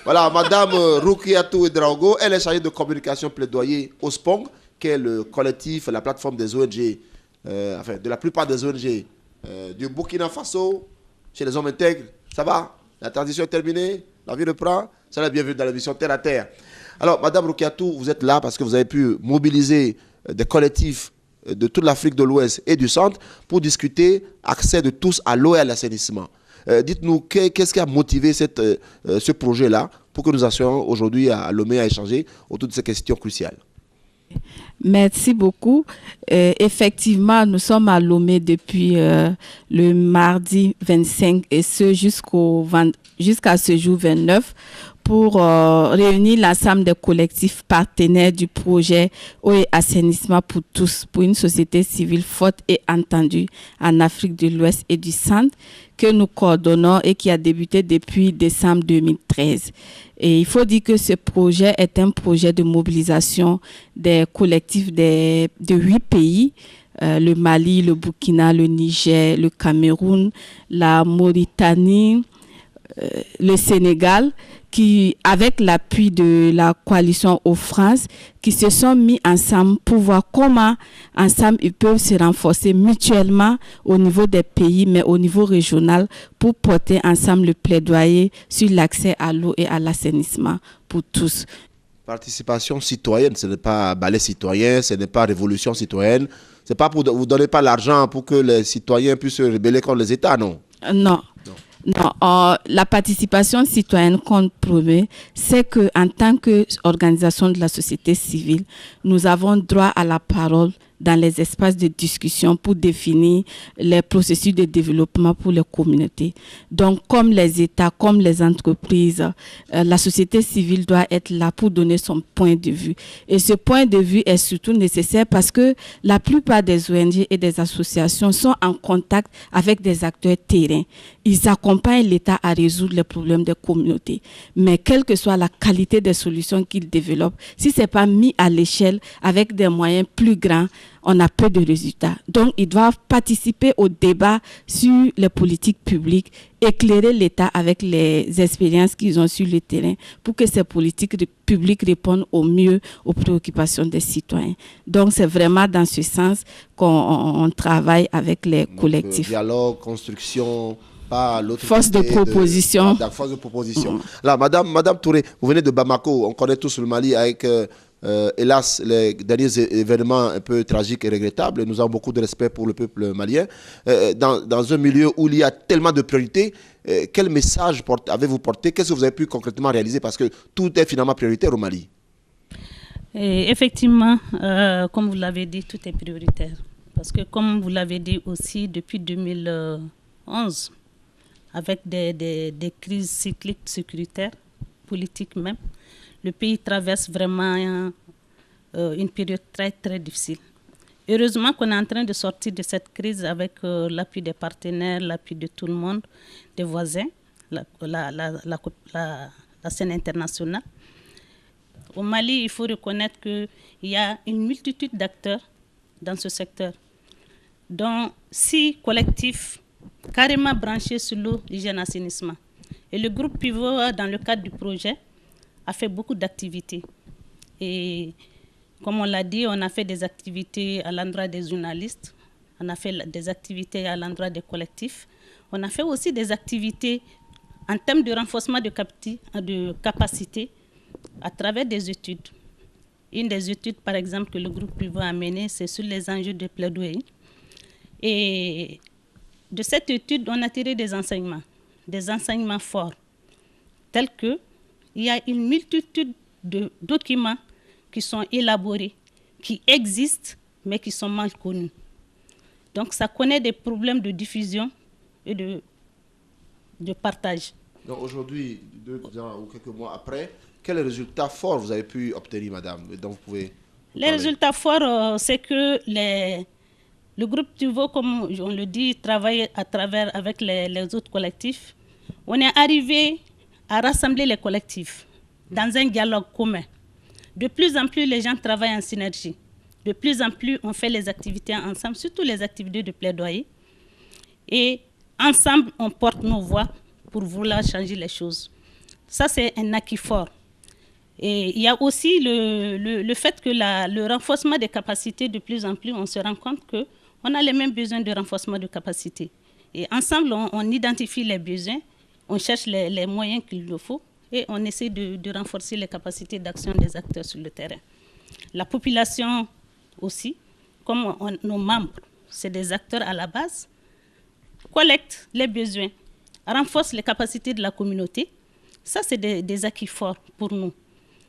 Voilà, Mme Roukiatou Draogo, elle est chargée de communication plaidoyer au SPONG, qui est le collectif, la plateforme des ONG, de la plupart des ONG du Burkina Faso, chez les hommes intègres. Ça va? La transition est terminée? La vie reprend? C'est la bienvenue dans l'émission Terre à Terre. Alors, Mme Roukiatou, vous êtes là parce que vous avez pu mobiliser des collectifs de toute l'Afrique de l'Ouest et du Centre pour discuter accès de tous à l'eau et à l'assainissement. Dites-nous, qu'est-ce qui a motivé ce projet-là pour que nous assurons aujourd'hui à Lomé à échanger autour de ces questions cruciales? Merci beaucoup. Effectivement, nous sommes à Lomé depuis le mardi 25 et ce jusqu'à ce jour 29 pour réunir l'ensemble des collectifs partenaires du projet Eau et assainissement pour tous, pour une société civile forte et entendue en Afrique de l'Ouest et du Centre que nous coordonnons et qui a débuté depuis décembre 2013. Et il faut dire que ce projet est un projet de mobilisation des collectifs de 8 pays, le Mali, le Burkina, le Niger, le Cameroun, la Mauritanie, le Sénégal, qui, avec l'appui de la coalition Eau-France, qui se sont mis ensemble pour voir comment ensemble ils peuvent se renforcer mutuellement au niveau des pays, mais au niveau régional, pour porter ensemble le plaidoyer sur l'accès à l'eau et à l'assainissement pour tous. Participation citoyenne, ce n'est pas balai citoyen, ce n'est pas révolution citoyenne, ce n'est pas pour vous donner pas l'argent pour que les citoyens puissent se rebeller contre les États, non? Non. Non, la participation citoyenne qu'on promet, c'est qu'en tant qu'organisation de la société civile, nous avons droit à la parole dans les espaces de discussion pour définir les processus de développement pour les communautés. Donc, comme les États, comme les entreprises, la société civile doit être là pour donner son point de vue. Et ce point de vue est surtout nécessaire parce que la plupart des ONG et des associations sont en contact avec des acteurs terrains. Ils accompagnent l'État à résoudre les problèmes des communautés. Mais quelle que soit la qualité des solutions qu'ils développent, si ce n'est pas mis à l'échelle avec des moyens plus grands, on a peu de résultats. Donc, ils doivent participer au débat sur les politiques publiques, éclairer l'État avec les expériences qu'ils ont sur le terrain pour que ces politiques publiques répondent au mieux aux préoccupations des citoyens. Donc, c'est vraiment dans ce sens qu'on travaille avec les collectifs. Dialogue, construction... Pas force de proposition. Force de proposition. Là, Madame Touré, vous venez de Bamako, on connaît tous le Mali avec, hélas, les derniers événements un peu tragiques et regrettables. Nous avons beaucoup de respect pour le peuple malien. Dans un milieu où il y a tellement de priorités, quel message avez-vous porté? Qu'est-ce que vous avez pu concrètement réaliser? Parce que tout est finalement prioritaire au Mali. Et effectivement, comme vous l'avez dit, tout est prioritaire. Parce que comme vous l'avez dit aussi, depuis 2011, avec des crises cycliques sécuritaires, politiques même, le pays traverse vraiment une période très, très difficile. Heureusement qu'on est en train de sortir de cette crise avec l'appui des partenaires, l'appui de tout le monde, des voisins, la scène internationale. Au Mali, il faut reconnaître qu'il y a une multitude d'acteurs dans ce secteur, dont 6 collectifs carrément branchés sur l'eau, l'hygiène, assainissement. Et le groupe Pivot, dans le cadre du projet, a fait beaucoup d'activités. Et comme on l'a dit, on a fait des activités à l'endroit des journalistes, on a fait des activités à l'endroit des collectifs, on a fait aussi des activités en termes de renforcement de capacité à travers des études. Une des études, par exemple, que le groupe Pivot a menée, c'est sur les enjeux de plaidoyer. Et de cette étude, on a tiré des enseignements forts, tels que il y a une multitude de documents qui sont élaborés, qui existent, mais qui sont mal connus. Donc, ça connaît des problèmes de diffusion et de partage. Donc, aujourd'hui, 2 ans ou quelques mois après, quels résultats forts vous avez pu obtenir, madame, dont vous pouvez Les résultats forts, c'est que le groupe Pivot, comme on le dit, travaille à travers avec les autres collectifs. On est arrivé à rassembler les collectifs dans un dialogue commun. De plus en plus, les gens travaillent en synergie. De plus en plus, on fait les activités ensemble, surtout les activités de plaidoyer. Et ensemble, on porte nos voix pour vouloir changer les choses. Ça, c'est un acquis fort. Et il y a aussi le fait que le renforcement des capacités, de plus en plus, on se rend compte qu'on a les mêmes besoins de renforcement de capacité. Et ensemble, on identifie les besoins, on cherche les moyens qu'il nous faut et on essaie de renforcer les capacités d'action des acteurs sur le terrain. La population aussi, comme nos membres, c'est des acteurs à la base, collectent les besoins, renforcent les capacités de la communauté. Ça, c'est des acquis forts pour nous,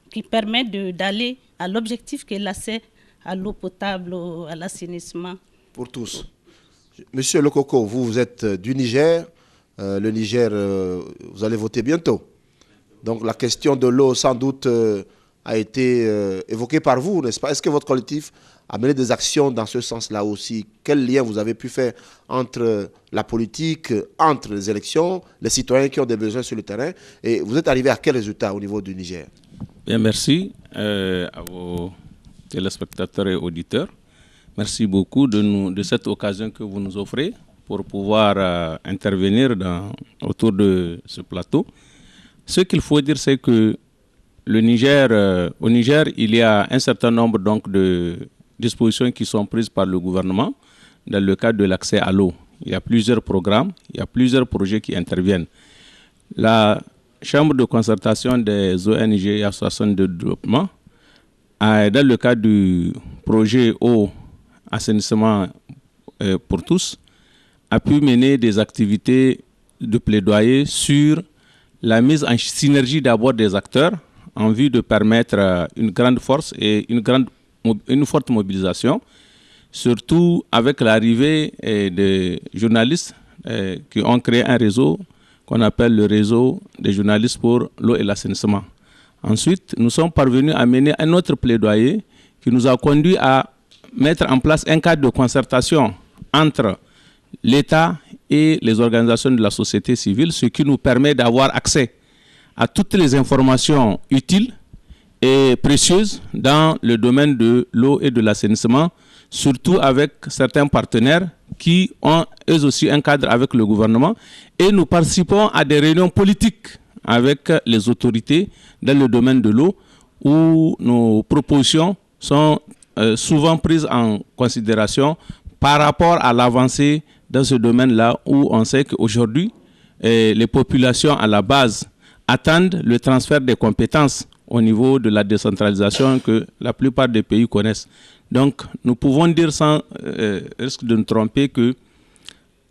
qui permettent d'aller à l'objectif qui est l'accès à l'eau potable, à l'assainissement. Pour tous. Monsieur Lokoko, vous êtes du Niger. Le Niger, vous allez voter bientôt. Donc la question de l'eau, sans doute, a été évoquée par vous, n'est-ce pas? Est-ce que votre collectif a mené des actions dans ce sens-là aussi? Quel lien vous avez pu faire entre la politique, entre les élections, les citoyens qui ont des besoins sur le terrain? Et vous êtes arrivé à quel résultat au niveau du Niger? Bien, merci à vos téléspectateurs et auditeurs. Merci beaucoup de cette occasion que vous nous offrez pour pouvoir intervenir autour de ce plateau. Ce qu'il faut dire, c'est que au Niger, il y a un certain nombre donc, de dispositions qui sont prises par le gouvernement dans le cadre de l'accès à l'eau. Il y a plusieurs programmes, il y a plusieurs projets qui interviennent. La Chambre de concertation des ONG et associations de développement, dans le cadre du projet eau assainissement pour tous, a pu mener des activités de plaidoyer sur la mise en synergie d'abord des acteurs en vue de permettre une grande force et une forte mobilisation, surtout avec l'arrivée des journalistes qui ont créé un réseau qu'on appelle le réseau des journalistes pour l'eau et l'assainissement. Ensuite, nous sommes parvenus à mener un autre plaidoyer qui nous a conduit à mettre en place un cadre de concertation entre l'État et les organisations de la société civile, ce qui nous permet d'avoir accès à toutes les informations utiles et précieuses dans le domaine de l'eau et de l'assainissement surtout avec certains partenaires qui ont eux aussi un cadre avec le gouvernement. Et nous participons à des réunions politiques avec les autorités dans le domaine de l'eau, où nos propositions sont souvent prises en considération par rapport à l'avancée dans ce domaine-là, où on sait qu'aujourd'hui, les populations à la base attendent le transfert des compétences au niveau de la décentralisation que la plupart des pays connaissent. Donc, nous pouvons dire sans risque de nous tromper que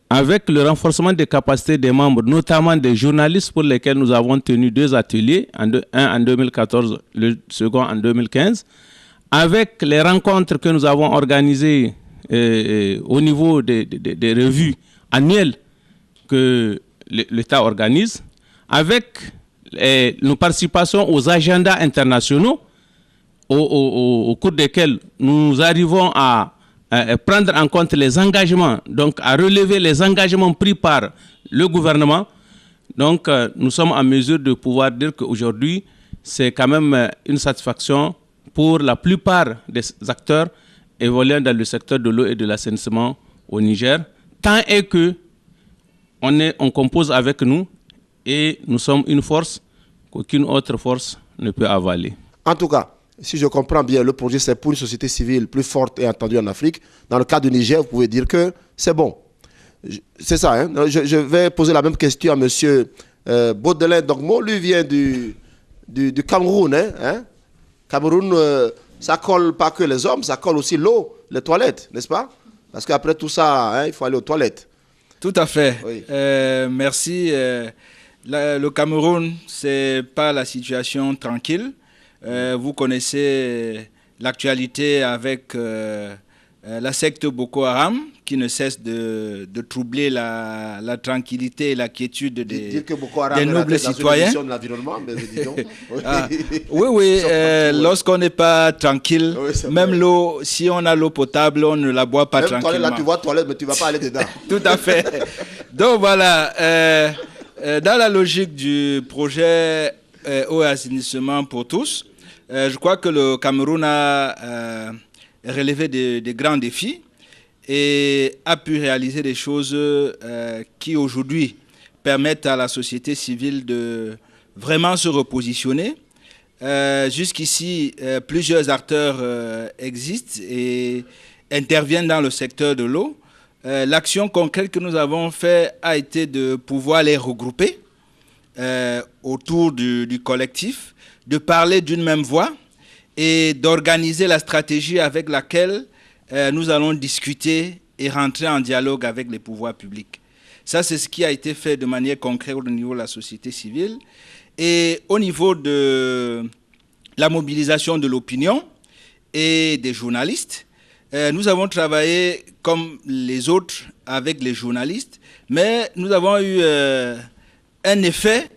avec le renforcement des capacités des membres, notamment des journalistes pour lesquels nous avons tenu 2 ateliers, un en 2014, le second en 2015, avec les rencontres que nous avons organisées au niveau des revues annuelles que l'État organise, avec nos participations aux agendas internationaux au cours desquels nous arrivons à prendre en compte les engagements, donc à relever les engagements pris par le gouvernement. Donc nous sommes en mesure de pouvoir dire qu'aujourd'hui, c'est quand même une satisfaction pour la plupart des acteurs évoluant dans le secteur de l'eau et de l'assainissement au Niger, tant est que on compose avec nous et nous sommes une force qu'aucune autre force ne peut avaler. En tout cas, si je comprends bien, le projet c'est pour une société civile plus forte et entendue en Afrique. Dans le cas du Niger, vous pouvez dire que c'est bon. C'est ça, hein? Je vais poser la même question à M. Baudelaire Dogmo. Lui vient du Cameroun. Hein? Cameroun, ça colle pas que les hommes, ça colle aussi l'eau, les toilettes, n'est-ce pas? Parce qu'après tout ça, hein, il faut aller aux toilettes. Tout à fait. Oui. Merci. Le Cameroun, c'est pas la situation tranquille. Vous connaissez l'actualité avec la secte Boko Haram qui ne cesse de troubler la tranquillité et la quiétude des nobles citoyens. Oui, lorsqu'on n'est pas tranquille, oui, même l'eau, si on a l'eau potable, on ne la boit pas même tranquillement. Toilette, là, tu vois toilette, mais tu ne vas pas aller dedans. Tout à fait. Donc voilà, dans la logique du projet eau et assainissement pour tous, je crois que le Cameroun a relevé des grands défis et a pu réaliser des choses qui aujourd'hui permettent à la société civile de vraiment se repositionner. Jusqu'ici, plusieurs acteurs existent et interviennent dans le secteur de l'eau. L'action concrète que nous avons faite a été de pouvoir les regrouper autour du collectif, de parler d'une même voix et d'organiser la stratégie avec laquelle nous allons discuter et rentrer en dialogue avec les pouvoirs publics. Ça, c'est ce qui a été fait de manière concrète au niveau de la société civile. Et au niveau de la mobilisation de l'opinion et des journalistes, nous avons travaillé comme les autres avec les journalistes, mais nous avons eu un effet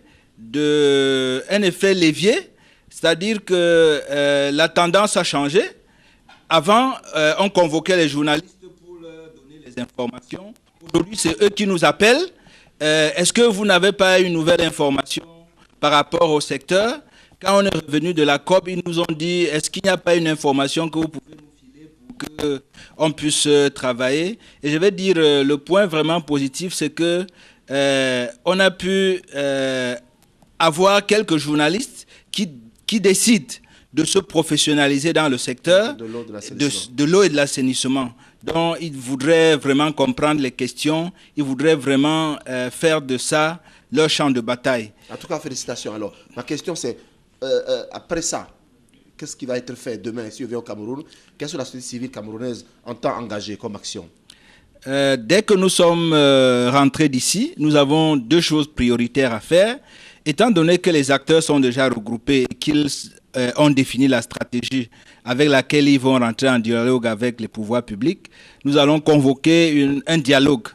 levier, c'est-à-dire que la tendance a changé. Avant, on convoquait les journalistes pour leur donner les informations. Aujourd'hui, c'est eux qui nous appellent. Est-ce que vous n'avez pas une nouvelle information par rapport au secteur? Quand on est revenu de la COP, ils nous ont dit, est-ce qu'il n'y a pas une information que vous pouvez nous filer pour qu'on puisse travailler? Et je vais dire, le point vraiment positif, c'est que on a pu avoir quelques journalistes qui décident de se professionnaliser dans le secteur de l'eau et de l'assainissement. Donc, ils voudraient vraiment comprendre les questions, ils voudraient vraiment faire de ça leur champ de bataille. En tout cas, félicitations. Alors, ma question c'est, après ça, qu'est-ce qui va être fait demain si on vient au Cameroun? Qu'est-ce que la société civile camerounaise entend engager comme action? Dès que nous sommes rentrés d'ici, nous avons 2 choses prioritaires à faire. Étant donné que les acteurs sont déjà regroupés et qu'ils ont défini la stratégie avec laquelle ils vont rentrer en dialogue avec les pouvoirs publics, nous allons convoquer un dialogue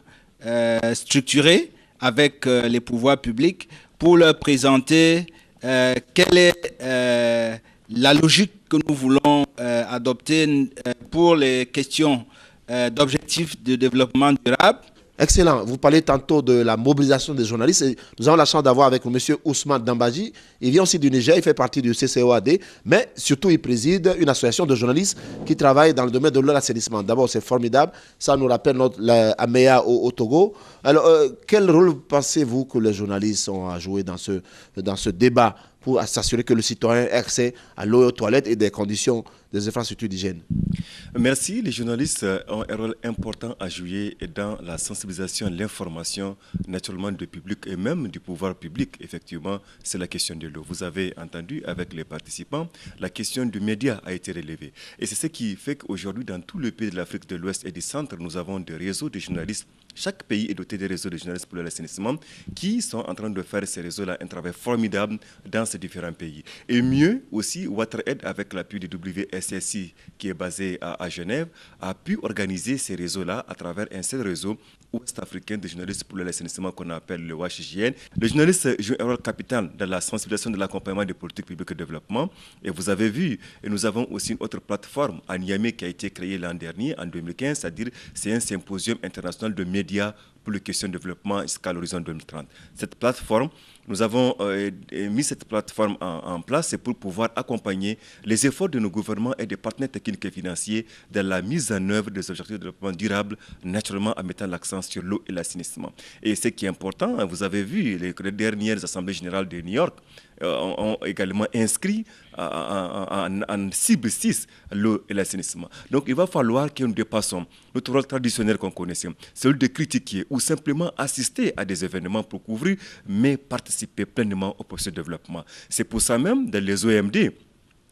structuré avec les pouvoirs publics pour leur présenter quelle est la logique que nous voulons adopter pour les questions d'objectifs de développement durable Excellent. Vous parlez tantôt de la mobilisation des journalistes. Et nous avons la chance d'avoir avec M. Ousmane Dambaji. Il vient aussi du Niger, il fait partie du CCOAD, mais surtout il préside une association de journalistes qui travaille dans le domaine de l'assainissement. D'abord, c'est formidable. Ça nous rappelle notre AMEA au Togo. Alors, quel rôle pensez-vous que les journalistes ont à jouer dans ce débat pour s'assurer que le citoyen ait accès à l'eau et aux toilettes et des conditions, des infrastructures d'hygiène? Merci. Les journalistes ont un rôle important à jouer dans la sensibilisation, l'information, naturellement du public et même du pouvoir public. Effectivement, c'est la question de l'eau. Vous avez entendu avec les participants, la question du média a été relevée. Et c'est ce qui fait qu'aujourd'hui, dans tout le pays de l'Afrique de l'Ouest et du Centre, nous avons des réseaux de journalistes. Chaque pays est doté de réseaux de journalistes pour l'assainissement qui sont en train de faire ces réseaux-là un travail formidable dans ces différents pays. Et mieux aussi, WaterAid, avec l'appui du WSSI qui est basé à Genève, a pu organiser ces réseaux-là à travers un seul réseau ouest-africain de journalistes pour l'assainissement qu'on appelle le WASHJN. Le journaliste joue un rôle capital dans la sensibilisation de l'accompagnement des politiques publiques de développement. Et vous avez vu, et nous avons aussi une autre plateforme à Niamey qui a été créée l'an dernier, en 2015, c'est-à-dire c'est un symposium international de médias pour les questions de développement jusqu'à l'horizon 2030. Cette plateforme, nous avons mis cette plateforme en place, c'est pour pouvoir accompagner les efforts de nos gouvernements et des partenaires techniques et financiers dans la mise en œuvre des objectifs de développement durable, naturellement en mettant l'accent sur l'eau et l'assainissement. Et ce qui est important, vous avez vu, les dernières assemblées générales de New York ont également inscrit en cible 6 l'eau et l'assainissement. Donc il va falloir que nous dépassons notre rôle traditionnel qu'on connaissait, celui de critiquer ou simplement assister à des événements pour couvrir, mais participer pleinement au processus de développement. C'est pour ça même, dans les OMD,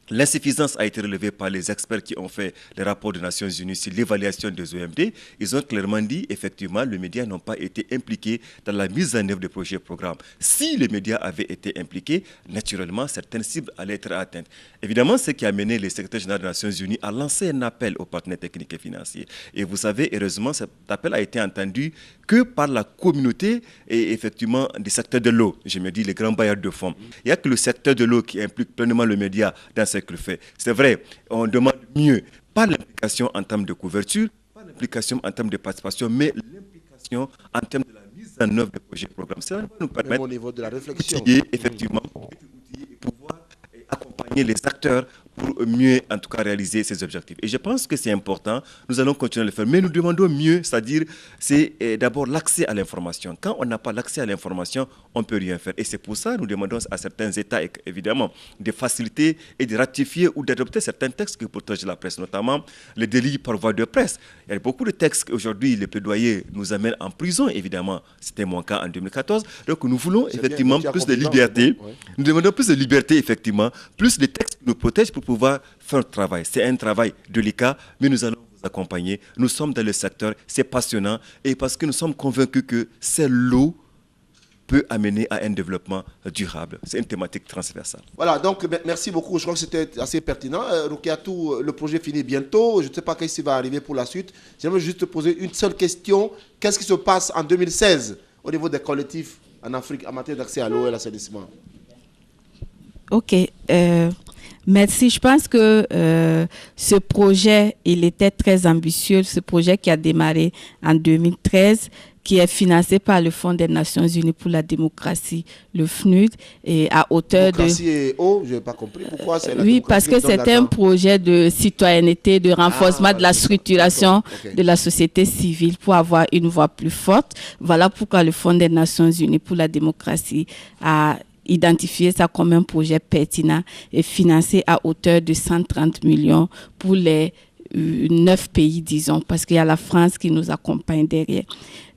l'insuffisance a été relevée par les experts qui ont fait les rapports des Nations Unies sur l'évaluation des OMD. Ils ont clairement dit, effectivement, les médias n'ont pas été impliqués dans la mise en œuvre des projets et programmes. Si les médias avaient été impliqués, naturellement, certaines cibles allaient être atteintes. Évidemment, ce qui a mené les secrétaires généraux des Nations Unies à lancer un appel aux partenaires techniques et financiers. Et vous savez, heureusement, cet appel a été entendu que par la communauté et effectivement des secteurs de l'eau. Je me dis les grands bailleurs de fonds. Il n'y a que le secteur de l'eau qui implique pleinement le média dans ce qu'il fait. C'est vrai, on demande mieux, pas l'implication en termes de couverture, pas l'implication en termes de participation, mais l'implication en termes de la mise en œuvre des projets et programmes. Ça va nous permettre au niveau de la réflexion, effectivement, et pouvoir accompagner les acteurs pour mieux, en tout cas, réaliser ces objectifs. Et je pense que c'est important, nous allons continuer à le faire, mais nous demandons mieux, c'est-à-dire, c'est d'abord l'accès à l'information. Quand on n'a pas l'accès à l'information, on ne peut rien faire. Et c'est pour ça que nous demandons à certains États, évidemment, de faciliter et de ratifier ou d'adopter certains textes qui protègent la presse, notamment les délits par voie de presse. Il y a beaucoup de textes qu'aujourd'hui, les plaidoyers nous amènent en prison, évidemment. C'était mon cas en 2014. Donc, nous voulons effectivement plus de liberté. Oui. Nous demandons plus de liberté, effectivement, plus de textes qui nous protègent pour pouvoir faire le travail. C'est un travail délicat, mais nous allons vous accompagner. Nous sommes dans le secteur, c'est passionnant, et parce que nous sommes convaincus que c'est l'eau peut amener à un développement durable. C'est une thématique transversale. Voilà, donc merci beaucoup. Je crois que c'était assez pertinent. Rukiatou, le projet finit bientôt. Je ne sais pas qu'est-ce qui va arriver pour la suite. J'aimerais juste te poser une seule question. Qu'est-ce qui se passe en 2016 au niveau des collectifs en Afrique en matière d'accès à l'eau et à l'assainissement? Ok. Merci. Je pense que ce projet, il était très ambitieux. Ce projet qui a démarré en 2013, qui est financé par le Fonds des Nations Unies pour la démocratie, le FNUD, et à hauteur démocratie et eau, je n'ai pas compris pourquoi c'est la Oui, parce que c'est un projet de citoyenneté, de renforcement de la structuration de la société civile pour avoir une voix plus forte. Voilà pourquoi le Fonds des Nations Unies pour la démocratie a identifié ça comme un projet pertinent et financé à hauteur de 130 millions pour les 9 pays, disons, parce qu'il y a la France qui nous accompagne derrière.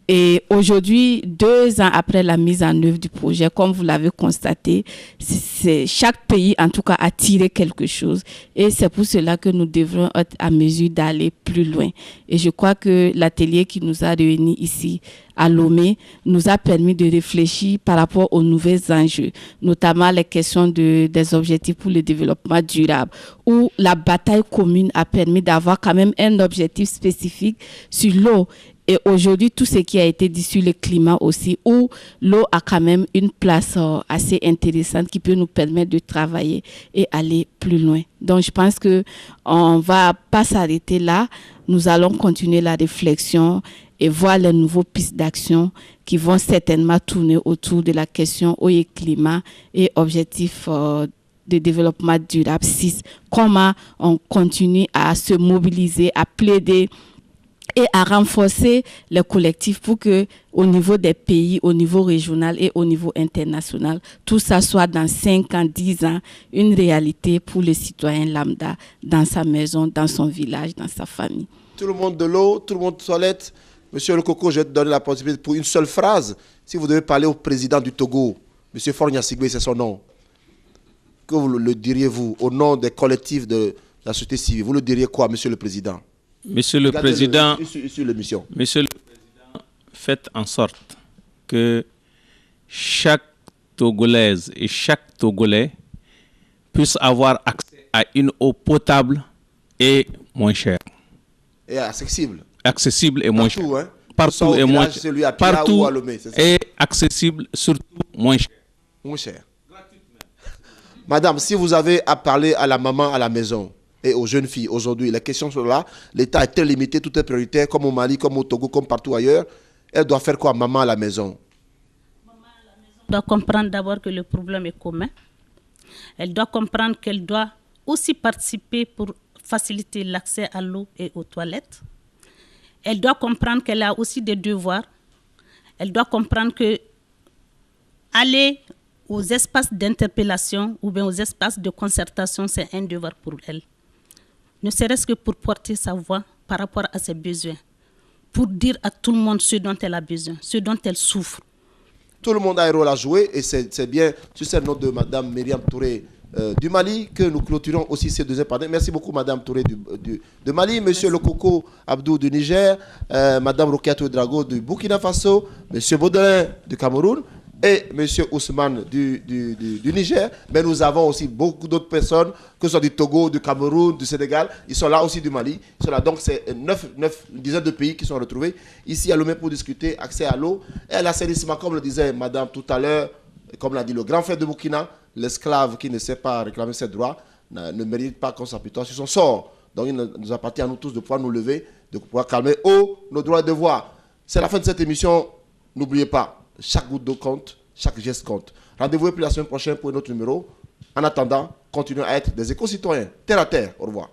Et aujourd'hui, 2 ans après la mise en œuvre du projet, comme vous l'avez constaté, chaque pays, en tout cas, a tiré quelque chose. Et c'est pour cela que nous devrons être à mesure d'aller plus loin. Et je crois que l'atelier qui nous a réunis ici à Lomé nous a permis de réfléchir par rapport aux nouveaux enjeux, notamment les questions des objectifs pour le développement durable, où la bataille commune a permis d'avoir quand même un objectif spécifique sur l'eau Et aujourd'hui, tout ce qui a été dit sur le climat aussi, où l'eau a quand même une place assez intéressante qui peut nous permettre de travailler et aller plus loin. Donc, je pense qu'on ne va pas s'arrêter là. Nous allons continuer la réflexion et voir les nouveaux pistes d'action qui vont certainement tourner autour de la question eau et climat et objectifs de développement durable 6. Comment on continue à se mobiliser, à plaider et à renforcer les collectifs pour que, au niveau des pays, au niveau régional et au niveau international, tout ça soit dans 5 ans, 10 ans, une réalité pour le citoyen lambda, dans sa maison, dans son village, dans sa famille. Tout le monde de l'eau, tout le monde de toilette. Monsieur Le Coco, je vais te donner la possibilité pour une seule phrase. Si vous devez parler au président du Togo, Monsieur Faure Gnassingbé, c'est son nom. Que vous le diriez-vous au nom des collectifs de la société civile? Vous le diriez quoi, Monsieur le Président? Monsieur le Président, sur l'émission. Monsieur le Président, faites en sorte que chaque Togolaise et chaque Togolais puisse avoir accès à une eau potable et moins chère. Et accessible. Accessible et moins partout, cher. Hein? Partout et moins cher. Partout à Lomé, et accessible, surtout moins cher. Moins cher. Madame, si vous avez à parler à la maman à la maison et aux jeunes filles aujourd'hui, les questions sont là. L'État est très limité, tout est prioritaire, comme au Mali, comme au Togo, comme partout ailleurs. Elle doit faire quoi, maman à la maison? Elle doit comprendre d'abord que le problème est commun. Elle doit comprendre qu'elle doit aussi participer pour faciliter l'accès à l'eau et aux toilettes. Elle doit comprendre qu'elle a aussi des devoirs. Elle doit comprendre que aller aux espaces d'interpellation ou bien aux espaces de concertation, c'est un devoir pour elle. Ne serait-ce que pour porter sa voix par rapport à ses besoins, pour dire à tout le monde ce dont elle a besoin, ce dont elle souffre. Tout le monde a un rôle à jouer et c'est bien sur ce nom de Mme Myriam Touré du Mali que nous clôturons aussi ces deuxièmes panels. Merci beaucoup Mme Touré de Mali, M. Le Coco Abdou du Niger, Mme Rokiatou Drago du Burkina Faso, M. Baudelain du Cameroun et M. Ousmane du Niger. Mais nous avons aussi beaucoup d'autres personnes, que ce soit du Togo, du Cameroun, du Sénégal. Ils sont là aussi du Mali. Ils sont là. Donc c'est une dizaine de pays qui sont retrouvés ici à Lomé pour discuter accès à l'eau et à l'assainissement, comme le disait Madame tout à l'heure, comme l'a dit le grand frère de Burkina. L'esclave qui ne sait pas réclamer ses droits ne mérite pas qu'on s'appuie sur son sort. Donc il nous appartient à nous tous de pouvoir nous lever, de pouvoir calmer nos droits et devoirs. C'est la fin de cette émission. N'oubliez pas, chaque goutte d'eau compte, chaque geste compte. Rendez-vous la semaine prochaine pour un autre numéro. En attendant, continuez à être des éco-citoyens. Terre à terre. Au revoir.